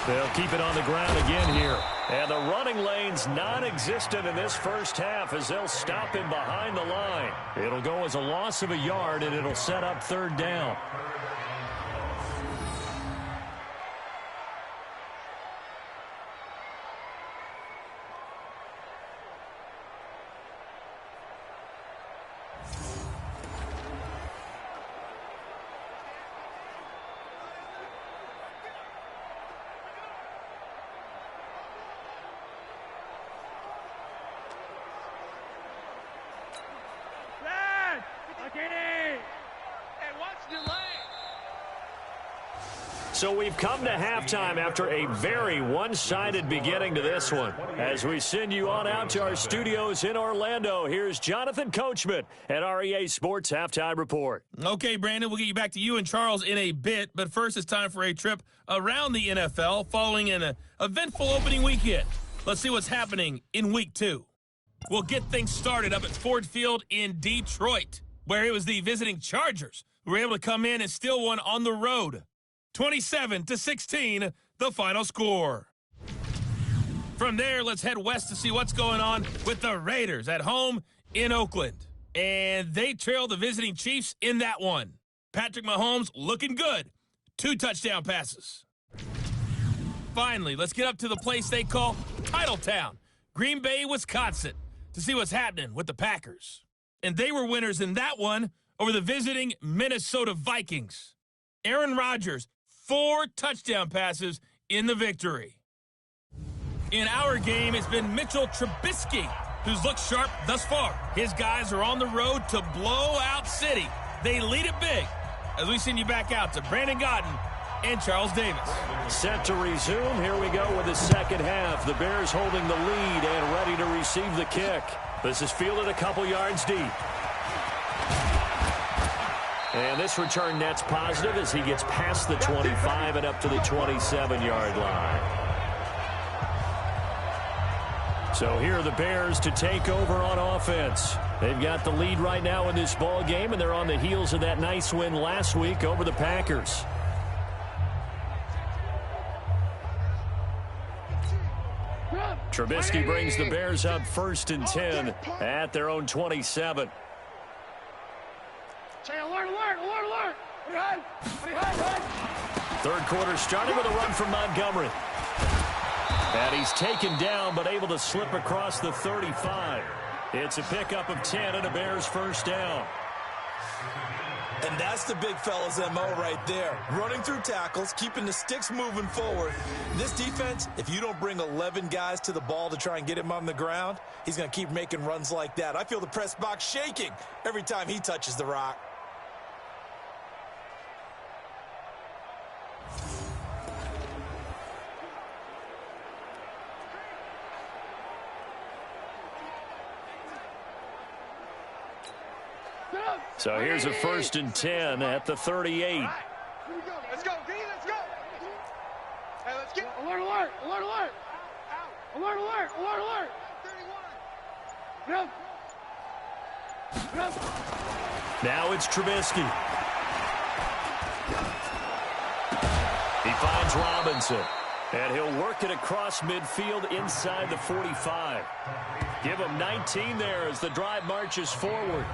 They'll keep it on the ground again here. And the running lane's non-existent in this first half as they'll stop him behind the line. It'll go as a loss of a yard, and it'll set up 3rd down. So we've come to halftime after a very one-sided beginning to this one. As we send you on out to our studios in Orlando, here's Jonathan Coachman at REA Sports Halftime Report. Okay, Brandon, we'll get you back to you and Charles in a bit, but first it's time for a trip around the NFL following an eventful opening weekend. Let's see what's happening in Week 2. We'll get things started up at Ford Field in Detroit, where it was the visiting Chargers who were able to come in and steal one on the road. 27-16, the final score. From there, let's head west to see what's going on with the Raiders at home in Oakland. And they trail the visiting Chiefs in that one. Patrick Mahomes looking good. 2 touchdown passes. Finally, let's get up to the place they call Titletown, Green Bay, Wisconsin, to see what's happening with the Packers. And they were winners in that one over the visiting Minnesota Vikings. Aaron Rodgers, 4 touchdown passes in the victory. In our game, it's been Mitchell Trubisky who's looked sharp thus far. His guys are on the road to blow out City. They lead it big, as we send you back out to Brandon Gaudin and Charles Davis. Set to resume. Here we go with the second half. The Bears holding the lead and ready to receive the kick. This is fielded a couple yards deep. And this return net's positive as he gets past the 25 and up to the 27-yard line. So here are the Bears to take over on offense. They've got the lead right now in this ball game, and they're on the heels of that nice win last week over the Packers. Trubisky brings the Bears up 1st and 10 at their own 27. Third quarter starting with a run from Montgomery. And he's taken down but able to slip across the 35. It's a pickup of 10 and a Bears first down. And that's the big fella's MO right there. Running through tackles, keeping the sticks moving forward. This defense, if you don't bring 11 guys to the ball to try and get him on the ground, he's going to keep making runs like that. I feel the press box shaking every time he touches the rock. So here's a 1st and 10 at the 38. Here we go. Let's go, D. Let's go. Hey, let's get alert, alert, alert, alert. Alert, alert, alert, alert. 31. Yep. Now it's Trubisky. He finds Robinson. And he'll work it across midfield inside the 45. Give him 19 there as the drive marches forward.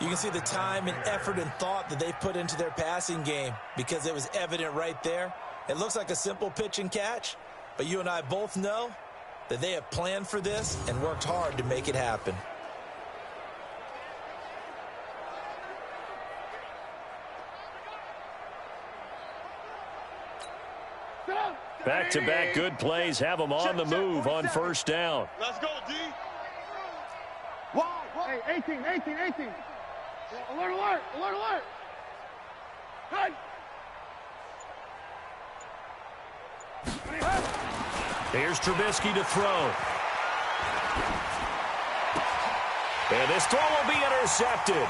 You can see the time and effort and thought that they put into their passing game because it was evident right there. It looks like a simple pitch and catch, but you and I both know that they have planned for this and worked hard to make it happen. Back-to-back good plays have them on the move on first down. Let's go, D. Wow. Hey, 18. Alert, alert, alert, alert. Hey. Here's Trubisky to throw. And this throw will be intercepted.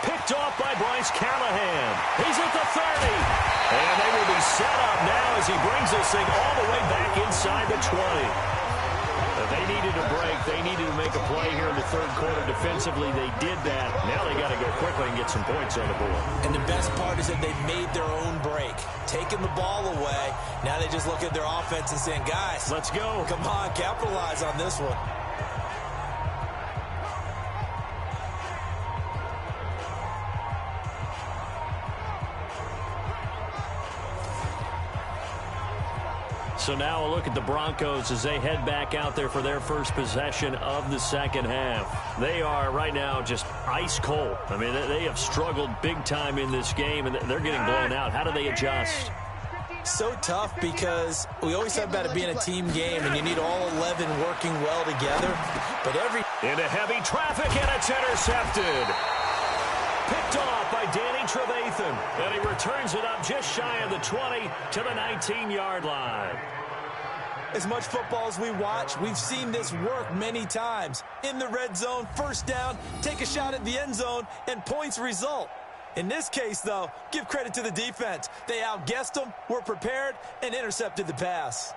Picked off by Bryce Callahan. He's at the 30. And they will be set up now as he brings this thing all the way back inside the 20. They needed a break. They needed to make a play here in the third quarter defensively. They did that. Now they got to go quickly and get some points on the board. And the best part is that they made their own break. Taking the ball away. Now they just look at their offense and saying, guys, let's go. Come on, capitalize on this one. So now a look at the Broncos as they head back out there for their first possession of the second half. They are right now just ice cold. I mean, they have struggled big time in this game, and they're getting blown out. How do they adjust? So tough because we always talk about it being a team game, and you need all 11 working well together. But into heavy traffic, and it's intercepted. Picked off by Danny Trevathan, and he returns it up just shy of the 20 to the 19-yard line. As much football as we watch, we've seen this work many times. In the red zone, first down, take a shot at the end zone, and points result. In this case, though, give credit to the defense. They outguessed them, were prepared, and intercepted the pass.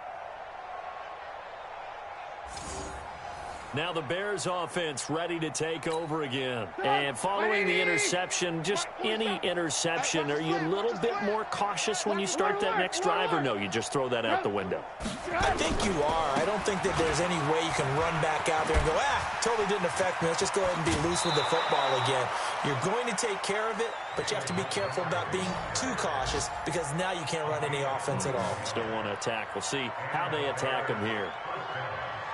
Now the Bears offense ready to take over again. And following the interception, just any interception, are you a little bit more cautious when you start that next drive, or no, you just throw that out the window? I think you are. I don't think that there's any way you can run back out there and go, totally didn't affect me. Let's just go ahead and be loose with the football again. You're going to take care of it, but you have to be careful about being too cautious because now you can't run any offense at all. Still want to attack. We'll see how they attack them here.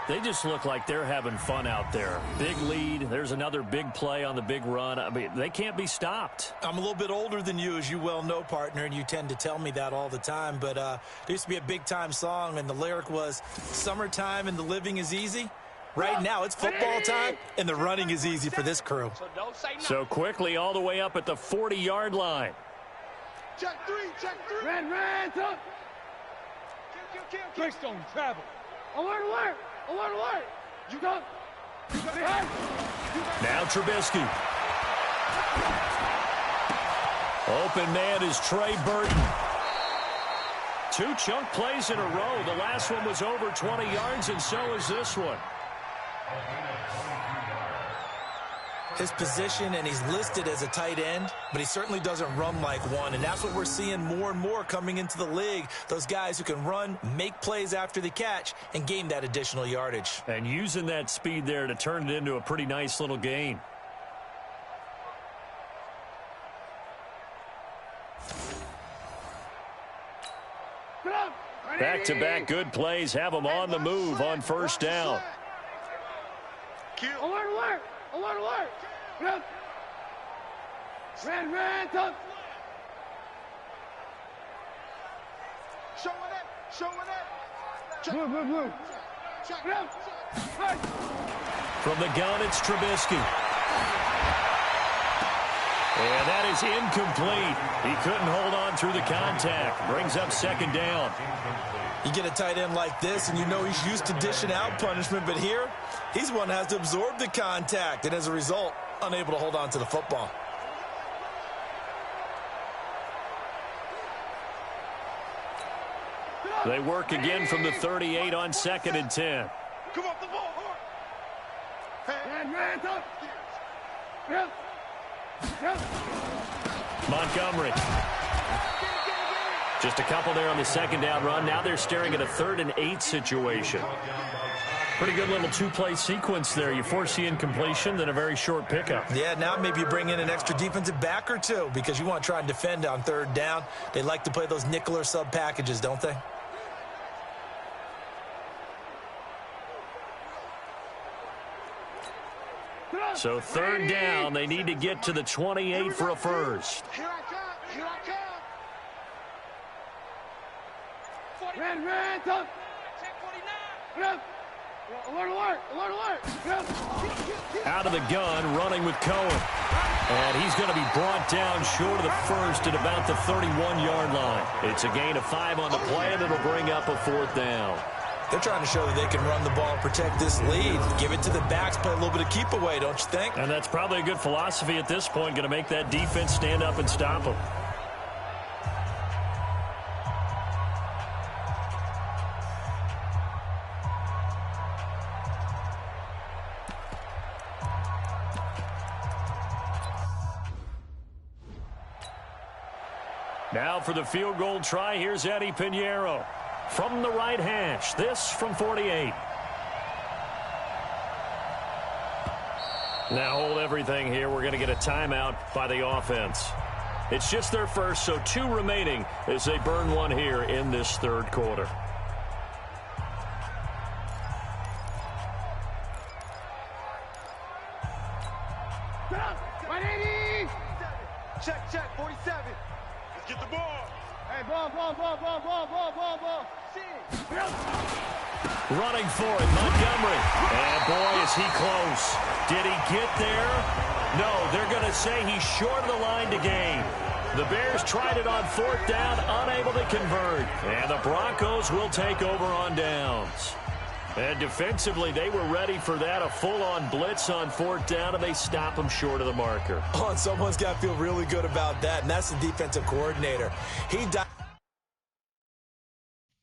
They just look like they're having fun out there. Big lead. There's another big play on the big run. I mean, they can't be stopped. I'm a little bit older than you, as you well know, partner, and you tend to tell me that all the time. But there used to be a big-time song, and the lyric was, "Summertime and the living is easy." Right now, it's football time, and the running is easy for this crew. So quickly all the way up at the 40-yard line. Check three, check three. Red, up. Greystone, travel. Alert. You go. Now Trubisky. Open man is Trey Burton. 2 chunk plays in a row. The last one was over 20 yards, and so is this one. His position, and he's listed as a tight end, but he certainly doesn't run like one, and that's what we're seeing more and more coming into the league. Those guys who can run, make plays after the catch, and gain that additional yardage. And using that speed there to turn it into a pretty nice little gain. Back-to-back good plays have them on the move on first down. Alert. Red, up. Showing it. Blue. Check. From the gun, it's Trubisky. And that is incomplete. He couldn't hold on through the contact. Brings up second down. You get a tight end like this, and you know he's used to dishing out punishment, but here, he's one that has to absorb the contact, and as a result, unable to hold on to the football. They work again from the 38 on 2nd and 10. Come off the ball, hard. Red, up. Yep. Montgomery. Just a couple there on the second down run. Now they're staring at a 3rd and 8 situation. Pretty good little 2-play sequence there. You foresee incompletion, then a very short pickup. Yeah, now maybe you bring in an extra defensive back or two because you want to try and defend on 3rd down. They like to play those nickel or sub packages, don't they? So 3rd down, they need to get to the 28 for a first. Here I come. Red, up. Yep. Alert. Yep. Out of the gun, running with Cohen. And he's going to be brought down short of the first at about the 31-yard line. It's a gain of 5 on the play, and it'll bring up a 4th down. They're trying to show that they can run the ball and protect this lead. Give it to the backs, play a little bit of keep away, don't you think? And that's probably a good philosophy at this point, going to make that defense stand up and stop them. Now for the field goal try, here's Eddie Pinheiro. From the right hash, this from 48. Now hold everything here. We're going to get a timeout by the offense. It's just their first, so 2 remaining as they burn one here in this 3rd quarter. Check, 47. Let's get the ball. Hey, ball. Running for it, Montgomery. And boy, is he close. Did he get there? No, they're going to say he's short of the line to gain. The Bears tried it on 4th down, unable to convert. And the Broncos will take over on downs. And defensively, they were ready for that, a full-on blitz on 4th down, and they stop them short of the marker. Oh, and someone's got to feel really good about that, and that's the defensive coordinator.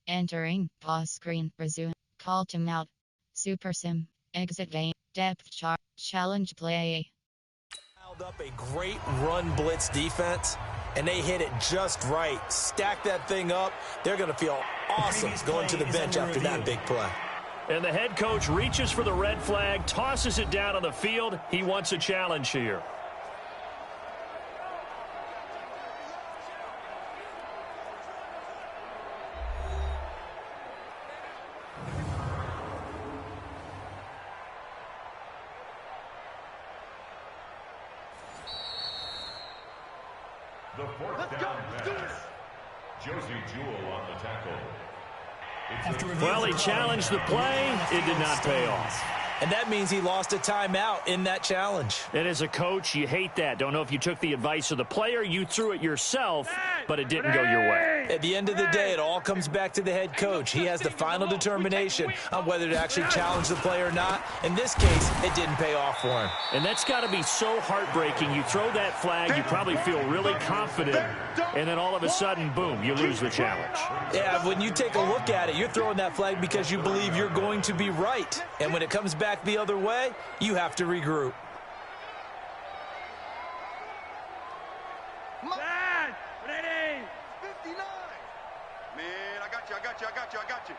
Entering, pause screen, resume, call timeout, super sim, exit game, depth chart, challenge play. Dialed up a great run blitz defense, and they hit it just right. Stack that thing up. They're going to feel awesome going to the bench after that big play. And the head coach reaches for the red flag, tosses it down on the field. He wants a challenge here. The 4th down pass. Josie Jewell on the tackle. Well, he challenged the play. It did not pay off. And that means he lost a timeout in that challenge. And as a coach, you hate that. Don't know if you took the advice of the player, you threw it yourself, but it didn't go your way. At the end of the day, it all comes back to the head coach. He has the final determination on whether to actually challenge the play or not. In this case, it didn't pay off for him. And that's got to be so heartbreaking. You throw that flag, you probably feel really confident, and then all of a sudden, boom, you lose the challenge. Yeah, when you take a look at it, you're throwing that flag because you believe you're going to be right. And when it comes back the other way, you have to regroup. Dad, ready. 59. Man, I got you.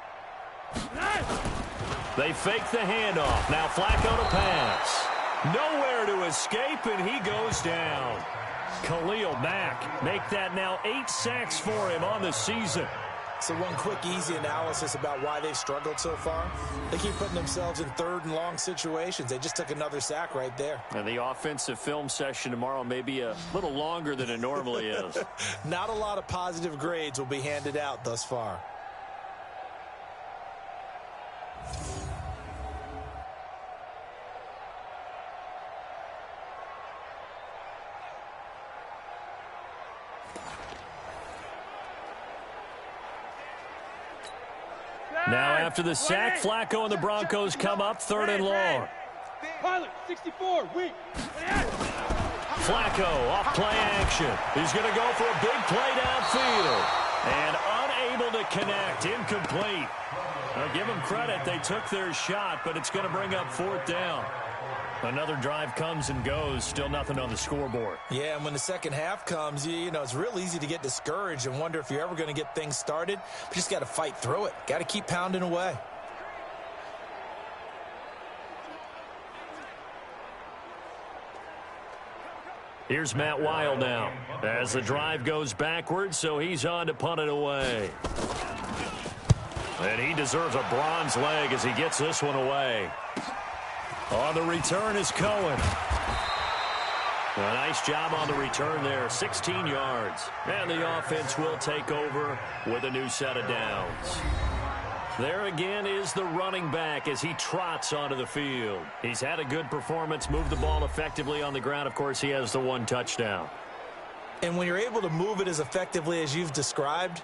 They fake the handoff. Now Flacco to pass. Nowhere to escape, and he goes down. Khalil Mack make that now 8 sacks for him on the season. So one quick, easy analysis about why they've struggled so far. They keep putting themselves in third and long situations. They just took another sack right there. And the offensive film session tomorrow may be a little longer than it normally is. Not a lot of positive grades will be handed out thus far. Now after the sack, Flacco and the Broncos come up 3rd and long. Pilot, 64, weak. Flacco off play action. He's going to go for a big play downfield. And unable to connect, incomplete. Now give them credit, they took their shot, but it's going to bring up 4th down. Another drive comes and goes, still nothing on the scoreboard. Yeah, and when the second half comes, you know, it's real easy to get discouraged and wonder if you're ever going to get things started. But you just got to fight through it. Got to keep pounding away. Here's Matt Weil now as the drive goes backwards, so he's on to punt it away. And he deserves a bronze leg as he gets this one away. On the return is Cohen. A nice job on the return there, 16 yards. And the offense will take over with a new set of downs. There again is the running back as he trots onto the field. He's had a good performance, moved the ball effectively on the ground. Of course, he has the 1 touchdown. And when you're able to move it as effectively as you've described,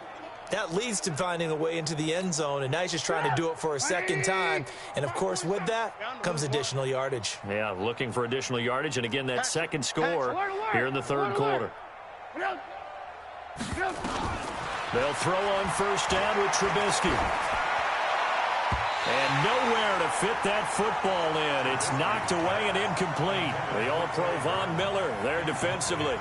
that leads to finding a way into the end zone, and now he's just trying to do it for a second time. And, of course, with that comes additional yardage. Yeah, looking for additional yardage, and again, that second score here in the 3rd quarter. They'll throw on 1st down with Trubisky. And nowhere to fit that football in. It's knocked away and incomplete. The All-Pro Von Miller there defensively.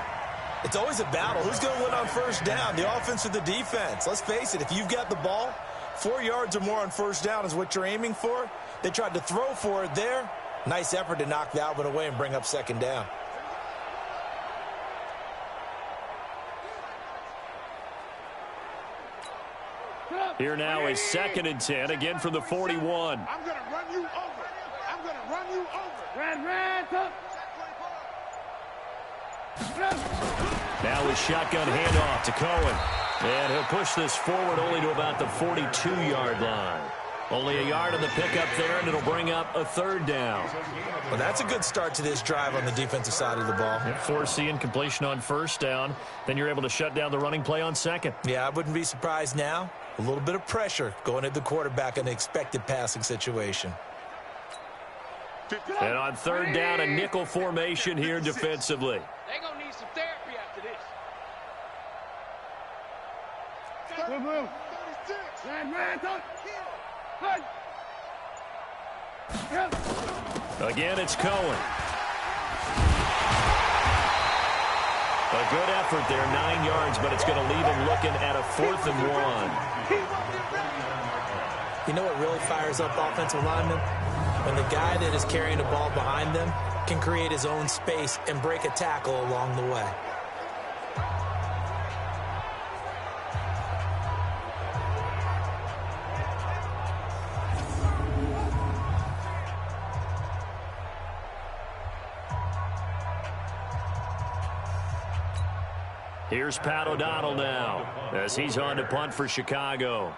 It's always a battle. Who's going to win on 1st down, the offense or the defense? Let's face it, if you've got the ball, 4 yards or more on 1st down is what you're aiming for. They tried to throw for it there. Nice effort to knock that one away and bring up 2nd down. Here now is 2nd and 10, again from the 41. I'm going to run you over. I'm going to run you over. Red, top. Now his shotgun handoff to Cohen. And he'll push this forward only to about the 42-yard line. Only a yard on the pickup there, and it'll bring up a 3rd down. Well, that's a good start to this drive on the defensive side of the ball. Force the incompletion on 1st down. Then you're able to shut down the running play on 2nd. Yeah, I wouldn't be surprised now. A little bit of pressure going at the quarterback in an expected passing situation. And on 3rd down, a nickel formation here defensively. They're going to need some therapy after this. Move. Red, top. Again, it's Cohen. A good effort there, 9 yards, but it's going to leave him looking at a 4th and 1. You know what really fires up offensive linemen? When the guy that is carrying the ball behind them can create his own space and break a tackle along the way. Here's Pat O'Donnell now as he's on to punt for Chicago.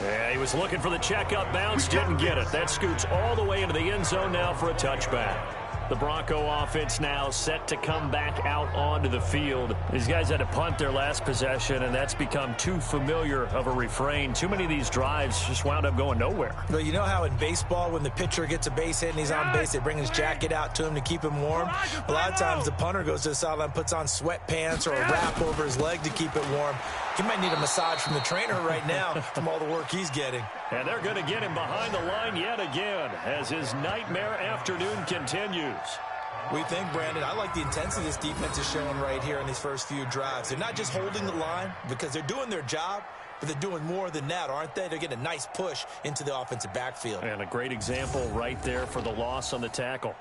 Yeah, he was looking for the checkup bounce, didn't get it. That scoots all the way into the end zone now for a touchback. The Bronco offense now set to come back out onto the field. These guys had to punt their last possession, and that's become too familiar of a refrain. Too many of these drives just wound up going nowhere. Well, you know how in baseball, when the pitcher gets a base hit and he's on base, they bring his jacket out to him to keep him warm? A lot of times the punter goes to the sideline, puts on sweatpants or a wrap over his leg to keep it warm. He might need a massage from the trainer right now from all the work he's getting. And they're going to get him behind the line yet again as his nightmare afternoon continues. We think, Brandon, I like the intensity this defense is showing right here in these first few drives. They're not just holding the line because they're doing their job, but they're doing more than that, aren't they? They're getting a nice push into the offensive backfield. And a great example right there for the loss on the tackle.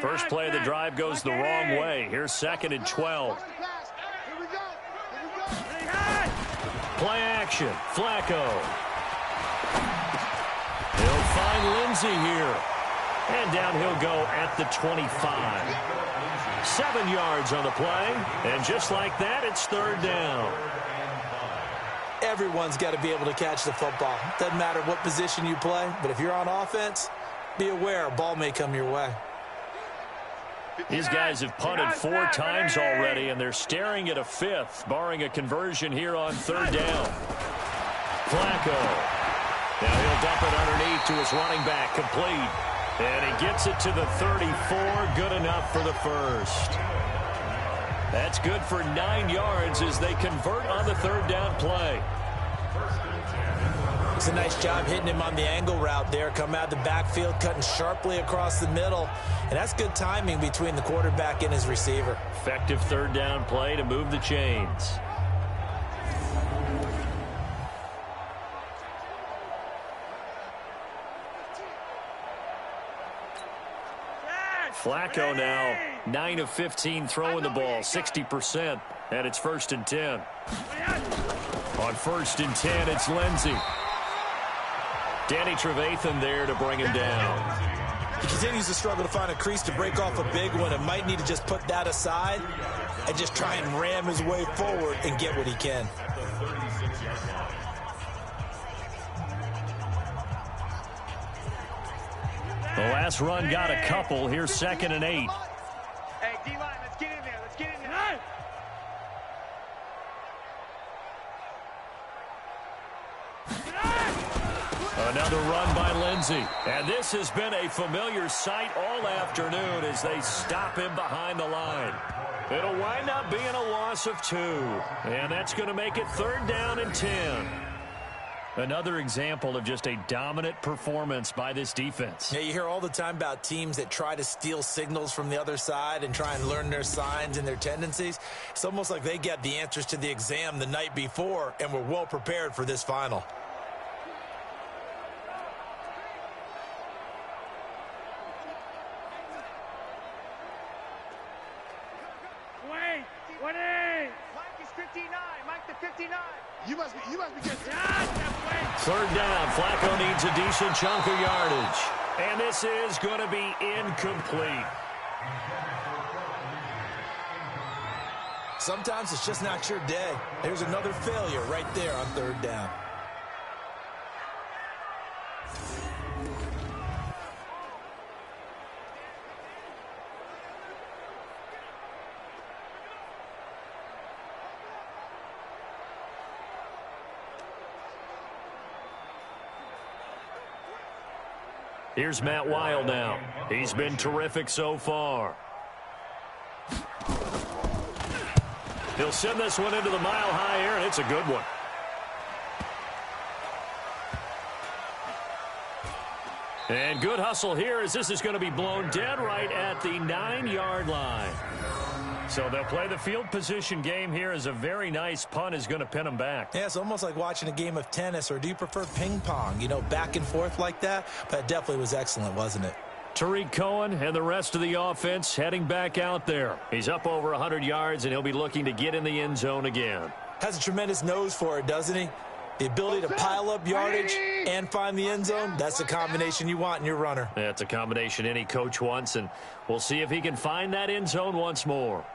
First play of the drive goes the wrong way. Here's 2nd and 12. Play action. Flacco. He'll find Lindsey here. And down he'll go at the 25. 7 yards on the play. And just like that, it's 3rd down. Everyone's got to be able to catch the football. Doesn't matter what position you play, but if you're on offense, be aware a ball may come your way. These guys have punted 4 times already, and they're staring at a 5th, barring a conversion here on 3rd down. Flacco. Now he'll dump it underneath to his running back, complete. And he gets it to the 34, good enough for the first. That's good for 9 yards as they convert on the 3rd down play. It's a nice job hitting him on the angle route there. Come out of the backfield, cutting sharply across the middle. And that's good timing between the quarterback and his receiver. Effective 3rd down play to move the chains. Flacco now 9 of 15 throwing the ball, 60%. And it's 1st and 10. On 1st and 10, it's Lindsey. Danny Trevathan there to bring him down. He continues to struggle to find a crease to break off a big one and might need to just put that aside and just try and ram his way forward and get what he can. The last run got a couple. Here's 2nd and 8. Hey, D-line, let's get in there. Let's get in there. Another run by Lindsey. And this has been a familiar sight all afternoon as they stop him behind the line. It'll wind up being a loss of 2. And that's going to make it 3rd down and 10. Another example of just a dominant performance by this defense. Yeah, you hear all the time about teams that try to steal signals from the other side and try and learn their signs and their tendencies. It's almost like they get the answers to the exam the night before and were well prepared for this final. Mike is 59. Mike the 59. You must be getting 3rd down. Flacco needs a decent chunk of yardage. And this is going to be incomplete. Sometimes it's just not your day. There's another failure right there on 3rd down. Here's Matt Weil now. He's been terrific so far. He'll send this one into the mile-high air, and it's a good one. And good hustle here as this is going to be blown dead right at the 9-yard line. So they'll play the field position game here as a very nice punt is going to pin them back. Yeah, it's almost like watching a game of tennis, or do you prefer ping pong? You know, back and forth like that? But it definitely was excellent, wasn't it? Tariq Cohen and the rest of the offense heading back out there. He's up over 100 yards, and he'll be looking to get in the end zone again. Has a tremendous nose for it, doesn't he? The ability to pile up yardage and find the end zone, that's the combination you want in your runner. That's a combination any coach wants, and we'll see if he can find that end zone once more.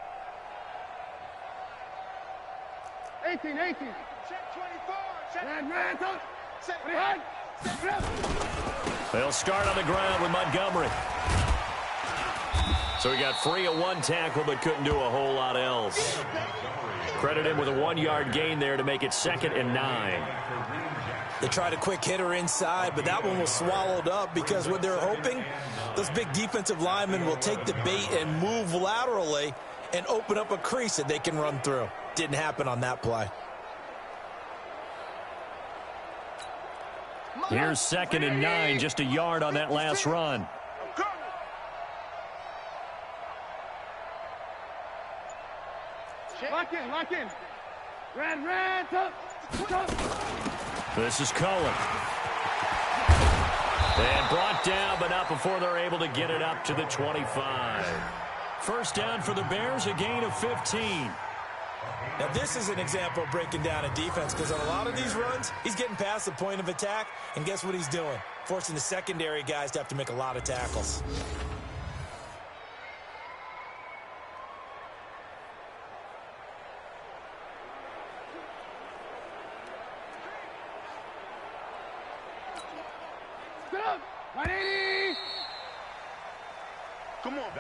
18. Check 24. Check. They'll start on the ground with Montgomery. So he got free of one tackle but couldn't do a whole lot else. Credit him with a 1-yard gain there to make it 2nd and 9. They tried a quick hitter inside, but that one was swallowed up because what they're hoping, those big defensive linemen will take the bait and move laterally and open up a crease that they can run through. Didn't happen on that play. Here's 2nd and 9, just a yard on that last run. Lock in. Red, top. This is Cohen. And brought down, but not before they're able to get it up to the 25. First down for the Bears, a gain of 15. Now, this is an example of breaking down a defense because on a lot of these runs, he's getting past the point of attack, and guess what he's doing? Forcing the secondary guys to have to make a lot of tackles.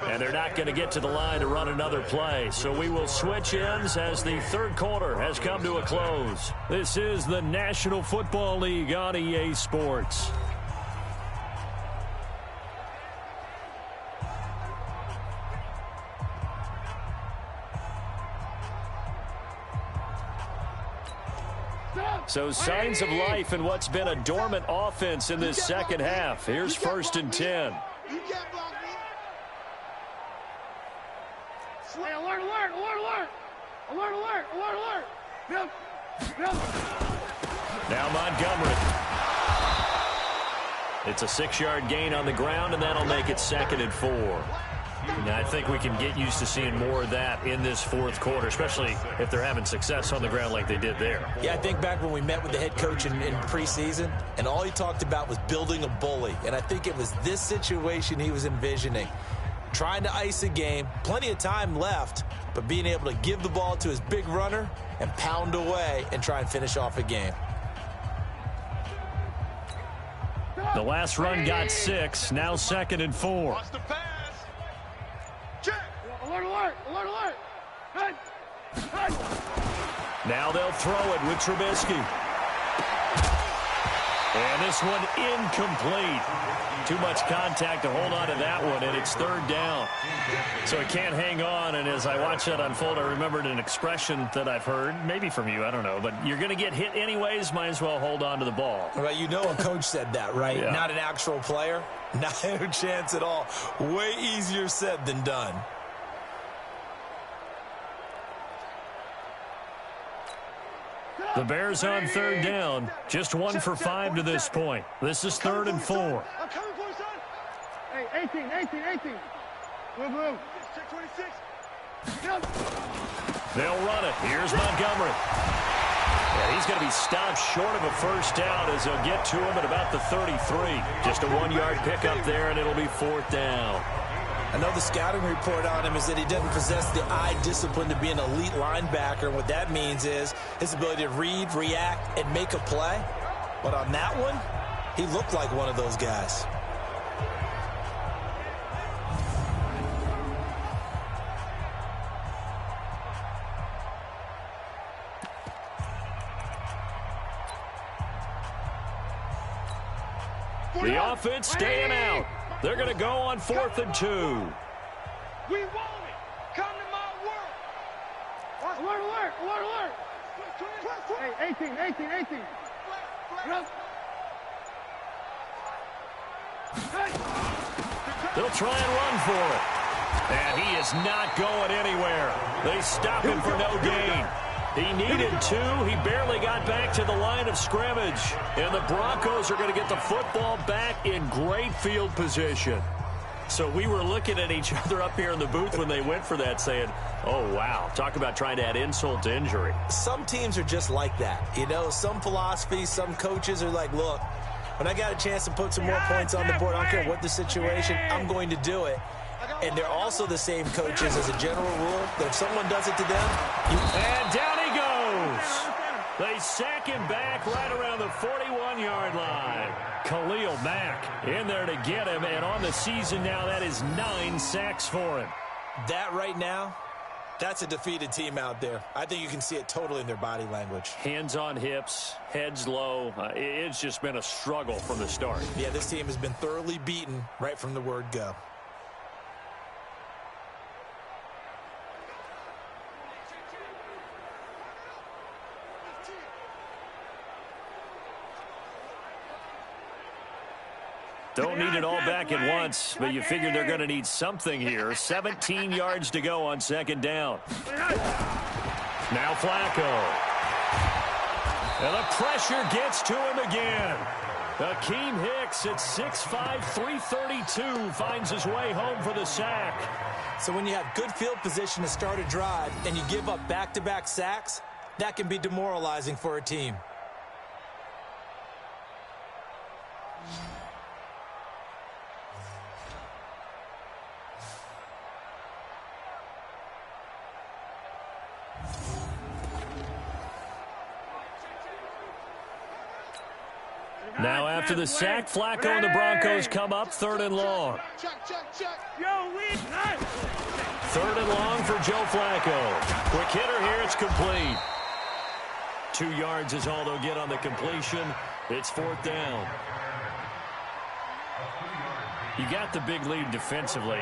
And they're not going to get to the line to run another play. So we will switch ends as the third quarter has come to a close. This is the National Football League on EA Sports. So signs of life in what's been a dormant offense in this second half. Here's 1st and 10. Hey, alert. Yep. Now Montgomery. It's a 6-yard gain on the ground, and that'll make it 2nd and 4. Now, I think we can get used to seeing more of that in this fourth quarter, especially if they're having success on the ground like they did there. Yeah, I think back when we met with the head coach in preseason, and all he talked about was building a bully. And I think it was this situation he was envisioning. Trying to ice a game, plenty of time left, but being able to give the ball to his big runner and pound away and try and finish off a game. The last run got 6, now 2nd and 4. Watch the pass. Check. Alert. Hey. Now they'll throw it with Trubisky. And this one incomplete. Too much contact to hold on to that one, and it's 3rd down. So it can't hang on, and as I watch that unfold, I remembered an expression that I've heard, maybe from you, I don't know, but you're going to get hit anyways, might as well hold on to the ball. Right, you know a coach said that, right? Yeah. Not an actual player. Not a chance at all. Way easier said than done. The Bears on 3rd down, just 1 for 5 to this point. This is 3rd and 4. I'm coming for you, son. Hey, 18. Move. Check 26. Yep. They'll run it. Here's Montgomery. And he's going to be stopped short of a first down as they'll get to him at about the 33. Just a 1-yard pickup there, and it'll be 4th down. I know the scouting report on him is that he doesn't possess the eye discipline to be an elite linebacker. And what that means is his ability to read, react, and make a play. But on that one, he looked like one of those guys. The offense staying out. They're going to go on 4th and 2. We want it. Come to my world. Alert. Hey, 18. Yep. They'll try and run for it. And he is not going anywhere. They stop him for no gain. He needed 2. He barely got back to the line of scrimmage. And the Broncos are going to get the football back in great field position. So we were looking at each other up here in the booth when they went for that saying, oh, wow, talk about trying to add insult to injury. Some teams are just like that. You know, some philosophies, some coaches are like, look, when I got a chance to put some more points on the board, I don't care what the situation, I'm going to do it. And they're also the same coaches as a general rule that if someone does it to them, and down he goes. They sack him back right around the 41-yard line. Khalil Mack in there to get him, and on the season now, that is 9 sacks for him. That right now, that's a defeated team out there. I think you can see it totally in their body language. Hands on hips, heads low. It's just been a struggle from the start. Yeah, this team has been thoroughly beaten right from the word go. Don't need it all back at once, but you figure they're going to need something here. 17 yards to go on second down. Now Flacco. And the pressure gets to him again. Akeem Hicks at 6'5", 332 finds his way home for the sack. So when you have good field position to start a drive and you give up back-to-back sacks, that can be demoralizing for a team. Now after the sack, Flacco and the Broncos come up 3rd and long. Third and long for Joe Flacco. Quick hitter here, it's complete. 2 yards is all they'll get on the completion. It's 4th down. You got the big lead defensively.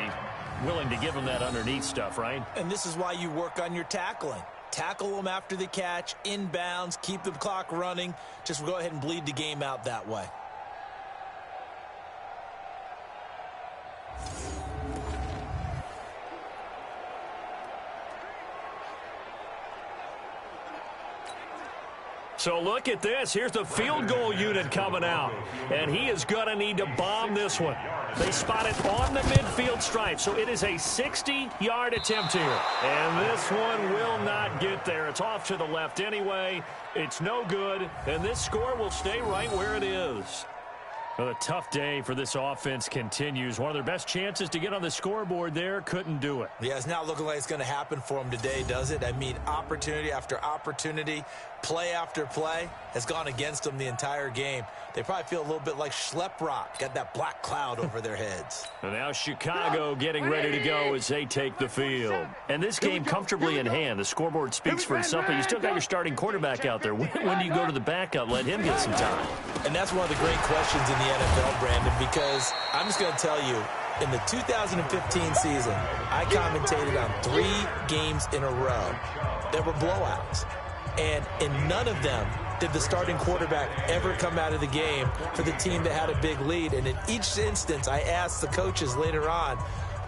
Willing to give them that underneath stuff, right? And this is why you work on your tackling. Tackle them after the catch, inbounds, keep the clock running. Just go ahead and bleed the game out that way. So look at this. Here's the field goal unit coming out. And he is going to need to bomb this one. They spot it on the midfield stripe. So it is a 60-yard attempt here. And this one will not get there. It's off to the left anyway. It's no good. And this score will stay right where it is. Well, a tough day for this offense continues. One of their best chances to get on the scoreboard there, couldn't do it. Yeah, it's not looking like it's going to happen for them today, does it? I mean, opportunity after opportunity, play after play has gone against them the entire game. They probably feel a little bit like Schlep Rock, got that black cloud over their heads. And now Chicago getting ready to go as they take the field. And this game comfortably in hand. The scoreboard speaks for itself, but you still got your starting quarterback out there. When do you go to the backup, let him get some time? And that's one of the great questions in the NFL, Brandon, because I'm just going to tell you, in the 2015 season, I commentated on 3 games in a row that were blowouts. And in none of them did the starting quarterback ever come out of the game for the team that had a big lead. And in each instance, I asked the coaches later on,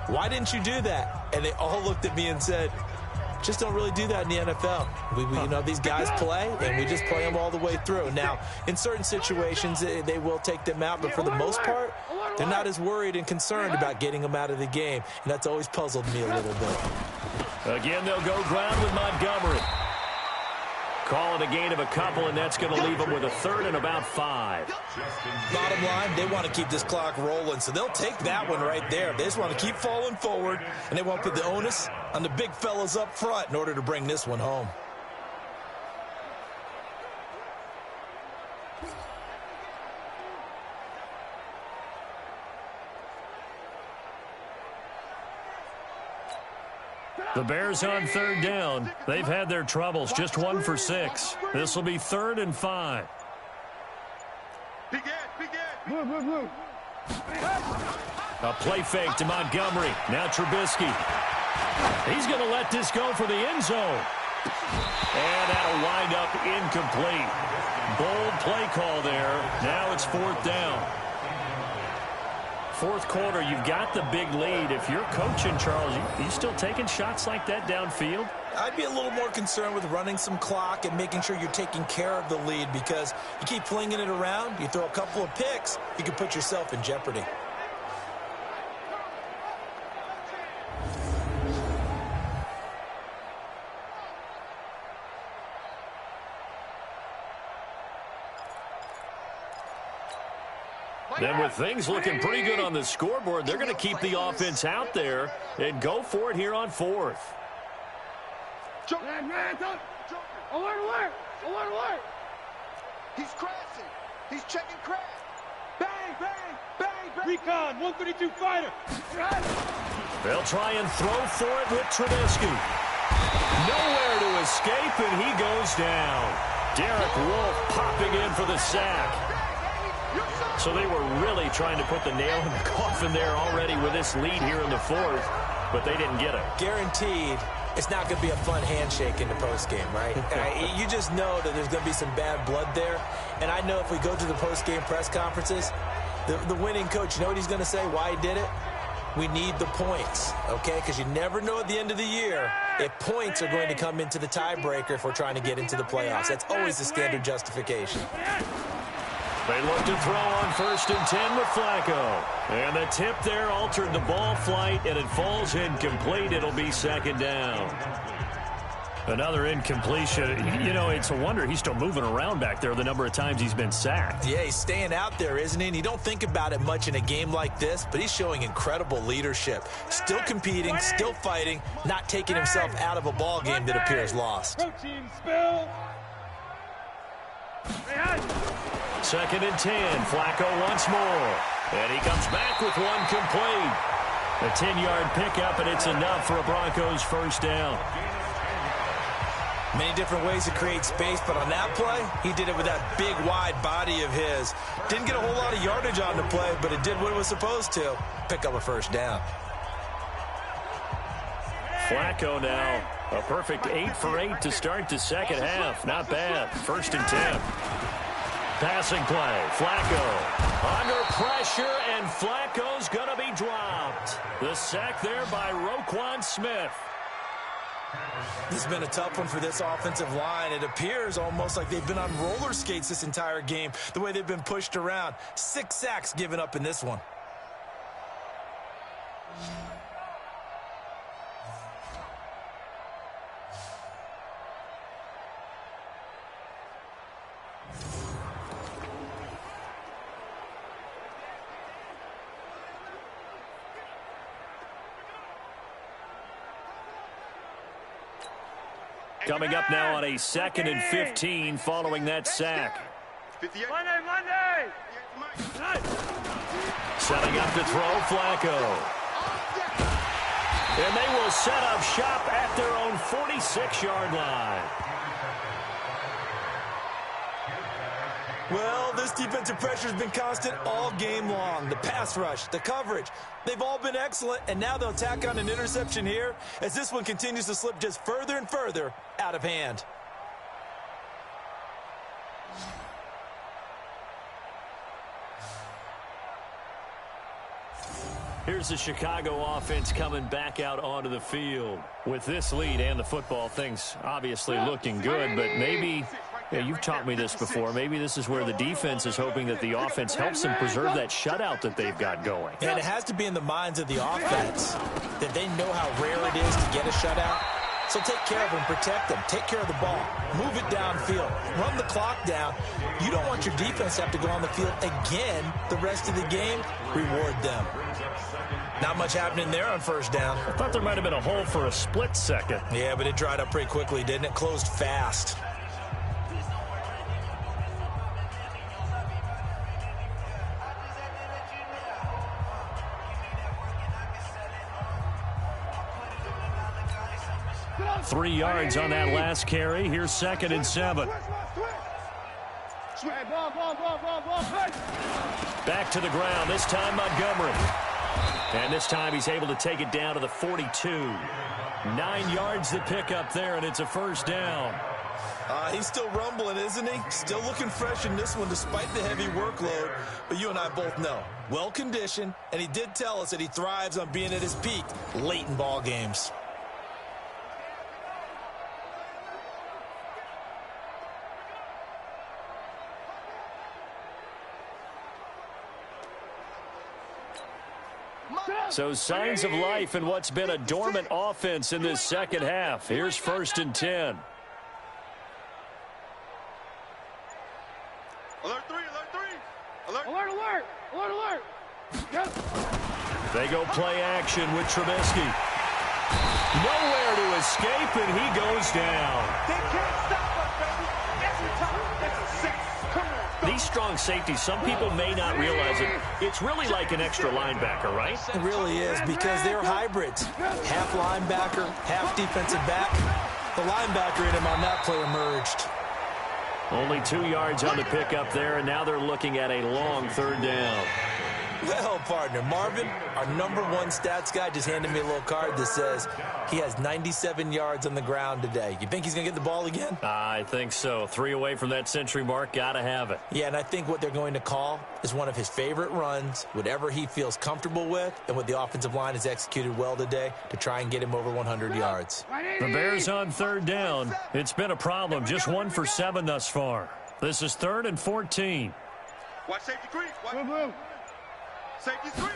why didn't you do that? And they all looked at me and said, just don't really do that in the NFL. You know, these guys play, and we just play them all the way through. Now, in certain situations, they will take them out, but for the most part, they're not as worried and concerned about getting them out of the game, and that's always puzzled me a little bit. Again, they'll go ground with Montgomery. Call it a gain of a couple, and that's going to leave them with a 3rd and about 5. Bottom line, they want to keep this clock rolling, so they'll take that one right there. They just want to keep falling forward, and they want to put the onus on the big fellas up front in order to bring this one home. The Bears on 3rd down. They've had their troubles, just 1 for 6. This will be 3rd and 5. Blue. A play fake to Montgomery. Now Trubisky. He's going to let this go for the end zone. And that'll wind up incomplete. Bold play call there. Now it's 4th down. 4th quarter, you've got the big lead. If you're coaching, Charles, you still taking shots like that downfield? I'd be a little more concerned with running some clock and making sure you're taking care of the lead, because you keep flinging it around, you throw a couple of picks, you can put yourself in jeopardy. Then with things looking pretty good on the scoreboard, they're going to keep the offense out there and go for it here on fourth. Alert! He's crashing. He's checking crash. Bang, bang, bang, bang. Recon, 132 fighter. They'll try and throw for it with Trubisky. Nowhere to escape, and he goes down. Derek Wolfe popping in for the sack. So they were really trying to put the nail in the coffin there already with this lead here in the fourth, but they didn't get it. Guaranteed it's not going to be a fun handshake in the postgame, right? You just know that there's going to be some bad blood there. And I know if we go to the postgame press conferences, the winning coach, you know what he's going to say, why he did it? We need the points, okay? Because you never know at the end of the year if points are going to come into the tiebreaker if we're trying to get into the playoffs. That's always the standard justification. They look to throw on 1st and 10 with Flacco. And the tip there altered the ball flight, and it falls incomplete. It'll be 2nd down. Another incompletion. You know, it's a wonder he's still moving around back there the number of times he's been sacked. Yeah, he's staying out there, isn't he? And you don't think about it much in a game like this, but he's showing incredible leadership. Still competing, still fighting, not taking himself out of a ball game that appears lost. Protein spill. 2nd and 10. Flacco once more. And he comes back with one complete. A 10-yard pickup, and it's enough for a Broncos 1st down. Many different ways to create space, but on that play, he did it with that big, wide body of his. Didn't get a whole lot of yardage on the play, but it did what it was supposed to. Pick up a 1st down. Flacco now, a perfect 8 for 8 to start the second half. Not bad. 1st and 10. Passing play. Flacco under pressure, and Flacco's going to be dropped. The sack there by Roquan Smith. This has been a tough one for this offensive line. It appears almost like they've been on roller skates this entire game, the way they've been pushed around. 6 sacks given up in this one. Coming up now on a 2nd and 15 following that sack. Monday. Setting up to throw, Flacco. And they will set up shop at their own 46-yard line. Well, this defensive pressure has been constant all game long. The pass rush, the coverage, they've all been excellent, and now they'll tack on an interception here as this one continues to slip just further and further out of hand. Here's the Chicago offense coming back out onto the field. With this lead and the football, things obviously looking good, but maybe, you've taught me this before, maybe this is where the defense is hoping that the offense helps them preserve that shutout that they've got going. And it has to be in the minds of the offense that they know how rare it is to get a shutout. So take care of them, protect them, take care of the ball, move it downfield, run the clock down. You don't want your defense to have to go on the field again the rest of the game. Reward them. Not much happening there on 1st down. I thought there might have been a hole for a split second. Yeah, but it dried up pretty quickly, didn't it? Closed fast. Three yards on that last carry. Here's 2nd and 7. Back to the ground, this time Montgomery. And this time he's able to take it down to the 42. 9 yards to pick up there, and it's a 1st down. He's still rumbling, isn't he? Still looking fresh in this one despite the heavy workload. But you and I both know, well-conditioned, and he did tell us that he thrives on being at his peak late in ball games. So signs of life in what's been a dormant offense in this second half. Here's 1st and 10. Alert 3, alert 3. Alert. Alert, alert. Alert, play action with Trubisky. Nowhere to escape, and he goes down. They can't stop us, baby. Every time it's a 6. Come on. These strong safeties, some people may not realize it. It's really like an extra linebacker, right? It really is, because they're hybrids. Half linebacker, half defensive back. The linebacker in him on that play emerged. Only 2 yards on the pickup there, and now they're looking at a long 3rd down. Well, partner, Marvin, our #1 stats guy, just handed me a little card that says he has 97 yards on the ground today. You think he's going to get the ball again? I think so. 3 away from that century mark. Got to have it. Yeah, and I think what they're going to call is one of his favorite runs, whatever he feels comfortable with, and what the offensive line has executed well today to try and get him over 100 yards. The Bears on 3rd down. It's been a problem. Just 1 for 7 thus far. This is 3rd and 14. Watch safety creep. Blue, blue. Safety creep.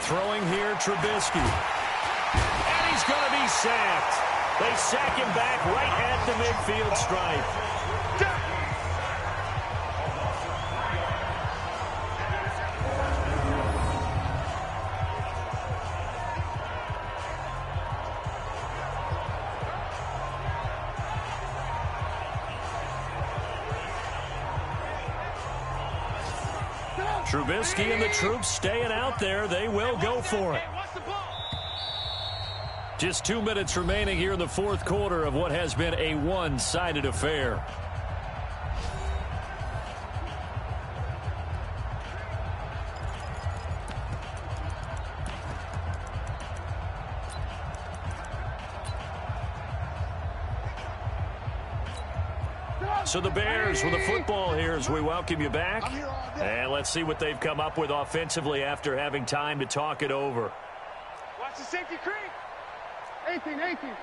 Throwing here, Trubisky. And he's going to be sacked. They sack him back right at the midfield stripe. Trubisky and the troops staying out there. They will go for it. Just 2 minutes remaining here in the 4th quarter of what has been a one-sided affair. So the Bears with the football here as we welcome you back. And let's see what they've come up with offensively after having time to talk it over. Watch the safety creep. 18, 18.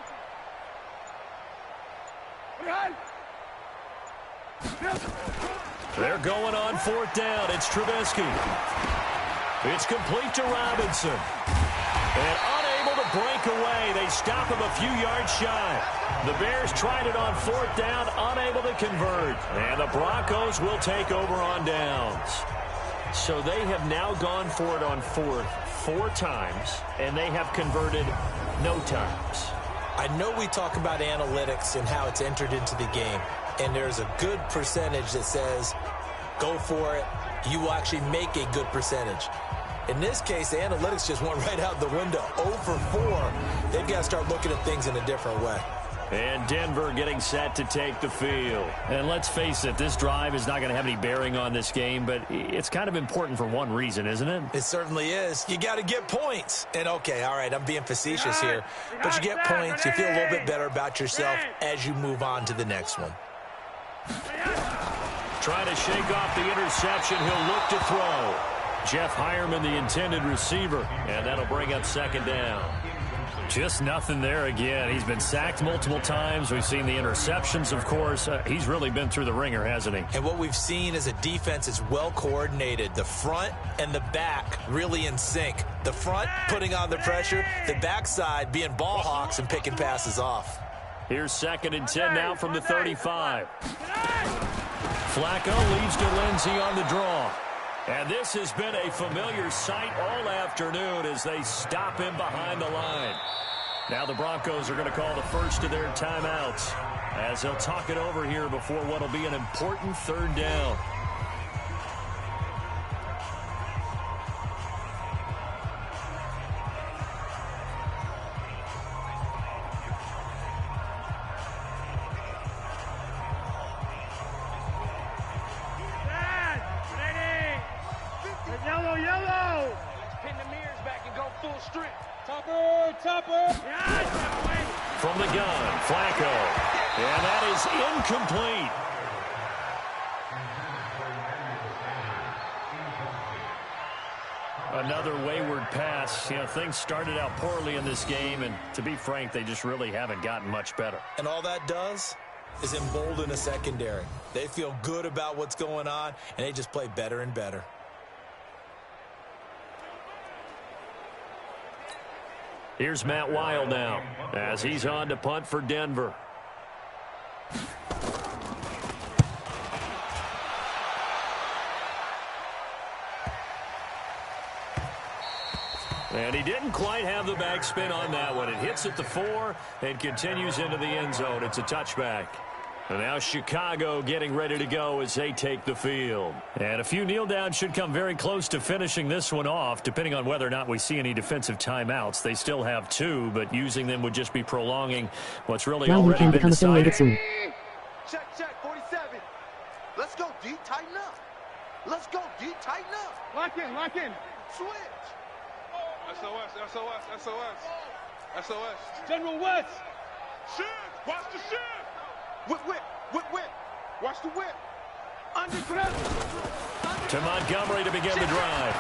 They're going on 4th down. It's Trubisky. It's complete to Robinson. And unable to break away. They stop him a few yards shy. The Bears tried it on 4th down, unable to convert. And the Broncos will take over on downs. So they have now gone for it on 4th 4 times, and they have converted no times. I know we talk about analytics and how it's entered into the game, and there's a good percentage that says, go for it, you will actually make a good percentage. In this case, the analytics just went right out the window. 0 for 4. They've got to start looking at things in a different way. And Denver getting set to take the field. And let's face it, this drive is not going to have any bearing on this game, but it's kind of important for one reason, isn't it? It certainly is. You got to get points. And, okay, all right, I'm being facetious here, but you get points. You feel a little bit better about yourself as you move on to the next one. Trying to shake off the interception. He'll look to throw. Jeff Hireman, the intended receiver, and that'll bring up 2nd down. Just nothing there again. He's been sacked multiple times. We've seen the interceptions, of course. He's really been through the ringer, hasn't he? And what we've seen is a defense is well coordinated. The front and the back really in sync. The front putting on the pressure, the backside being ball hawks and picking passes off. Here's 2nd and 10 now from the 35. Flacco leads to Lindsey on the draw. And this has been a familiar sight all afternoon as they stop him behind the line. Now the Broncos are going to call the first of their timeouts as they'll talk it over here before what will be an important 3rd down. Yellow, yellow. Let's pin the mirrors back and go full strength. Topper. From the gun, Flacco. And that is incomplete. Another wayward pass. You know, things started out poorly in this game, and to be frank, they just really haven't gotten much better. And all that does is embolden a secondary. They feel good about what's going on, and they just play better and better. Here's Matt Weil now as he's on to punt for Denver. Didn't quite have the backspin on that one. It hits at the 4 and continues into the end zone. It's a touchback. And now Chicago getting ready to go as they take the field. And a few kneel downs should come very close to finishing this one off, depending on whether or not we see any defensive timeouts. They still have 2, but using them would just be prolonging what's really already been decided. Check, 47. Let's go, D. Tighten up. Let's go, D. Tighten up. Lock in, lock in. Switch. SOS, SOS, SOS. SOS. General West. Shift. Watch the shift. Whip, whip, whip, whip. Watch the whip. Under pressure. To Montgomery to begin the drive.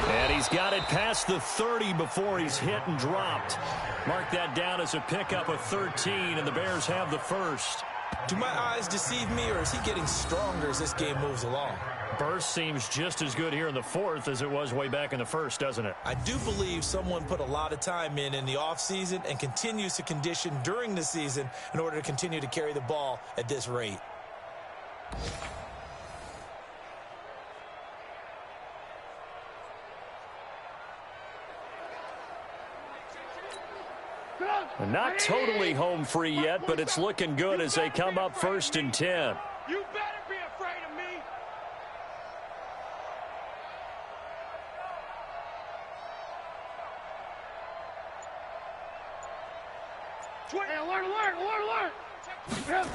And he's got it past the 30 before he's hit and dropped. Mark that down as a pickup of 13, and the Bears have the first. Do my eyes deceive me, or is he getting stronger as this game moves along? Burst seems just as good here in the 4th as it was way back in the 1st, doesn't it? I do believe someone put a lot of time in the offseason and continues to condition during the season in order to continue to carry the ball at this rate. Not totally home free yet, but it's looking good as they come up 1st and 10. You better be afraid of me. Hey, alert, alert, alert, alert.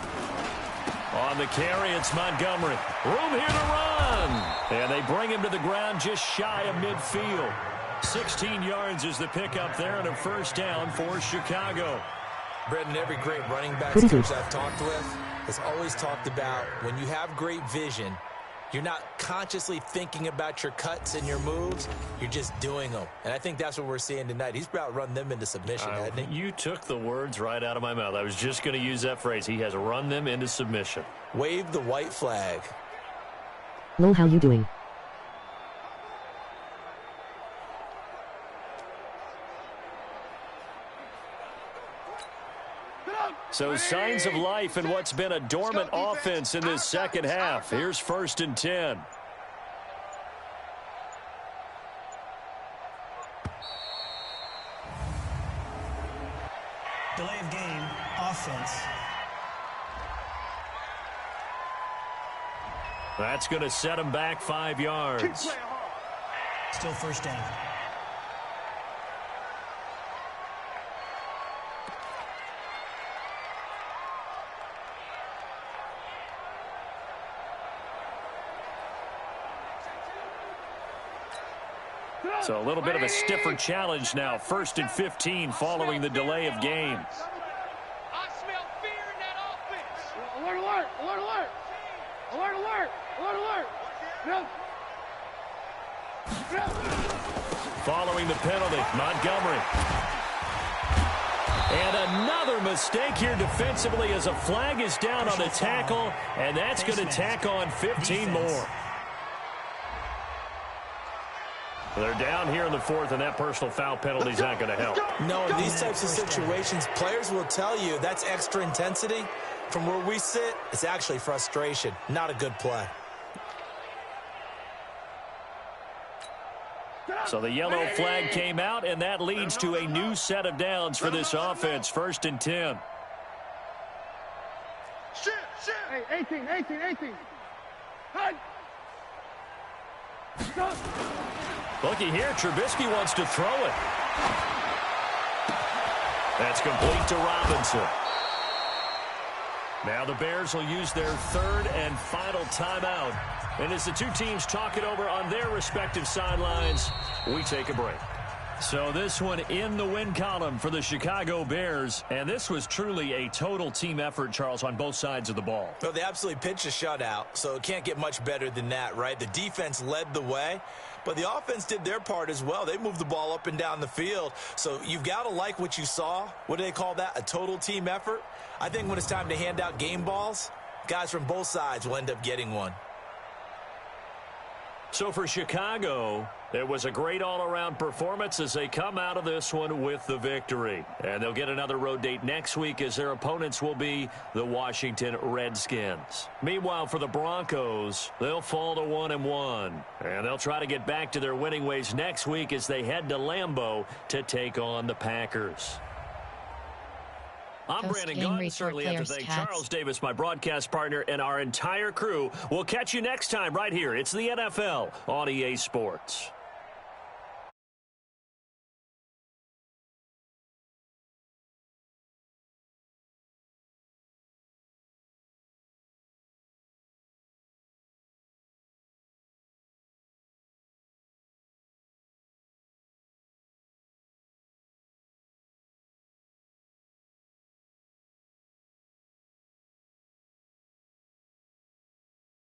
On the carry, it's Montgomery. Room here to run. And they bring him to the ground just shy of midfield. 16 yards is the pickup there, and a first down for Chicago. Brendan, every great running back coach I've talked with has always talked about when you have great vision, you're not consciously thinking about your cuts and your moves. You're just doing them. And I think that's what we're seeing tonight. He's about run them into submission, hasn't he? You took the words right out of my mouth. I was just going to use that phrase. He has run them into submission. Wave the white flag. Lol, how you doing? So signs of life in what's been a dormant offense in this second half. Here's 1st and 10. Delay of game, offense. That's going to set him back 5 yards. Still first down. So a little bit of a stiffer challenge now. 1st and 15 following the delay of game. I smell fear in that offense. Alert, alert, alert, alert. Alert, alert, alert, alert. No. Following the penalty, Montgomery. And another mistake here defensively as a flag is down on the tackle, and that's going to tack on 15 more. They're down here in the 4th, and that personal foul penalty is not going to help. No, in these types of situations, players will tell you that's extra intensity. From where we sit, it's actually frustration. Not a good play. So the yellow flag came out, and that leads to a new set of downs for this offense. 1st and 10. Hey, 18, 18, 18. Hut. Looky here, Trubisky wants to throw it. That's complete to Robinson. Now the Bears will use their 3rd and final timeout. And as the two teams talk it over on their respective sidelines, we take a break. So this one in the win column for the Chicago Bears. And this was truly a total team effort, Charles, on both sides of the ball. Well, they absolutely pitched a shutout, so it can't get much better than that, right? The defense led the way, but the offense did their part as well. They moved the ball up and down the field. So you've got to like what you saw. What do they call that? A total team effort? I think when it's time to hand out game balls, guys from both sides will end up getting one. So for Chicago, it was a great all-around performance as they come out of this one with the victory. And they'll get another road date next week as their opponents will be the Washington Redskins. Meanwhile, for the Broncos, they'll fall to 1-1. And they'll try to get back to their winning ways next week as they head to Lambeau to take on the Packers. I'm Brandon Gunn. Certainly have to thank Charles Davis, my broadcast partner, and our entire crew. We'll catch you next time right here. It's the NFL on EA Sports.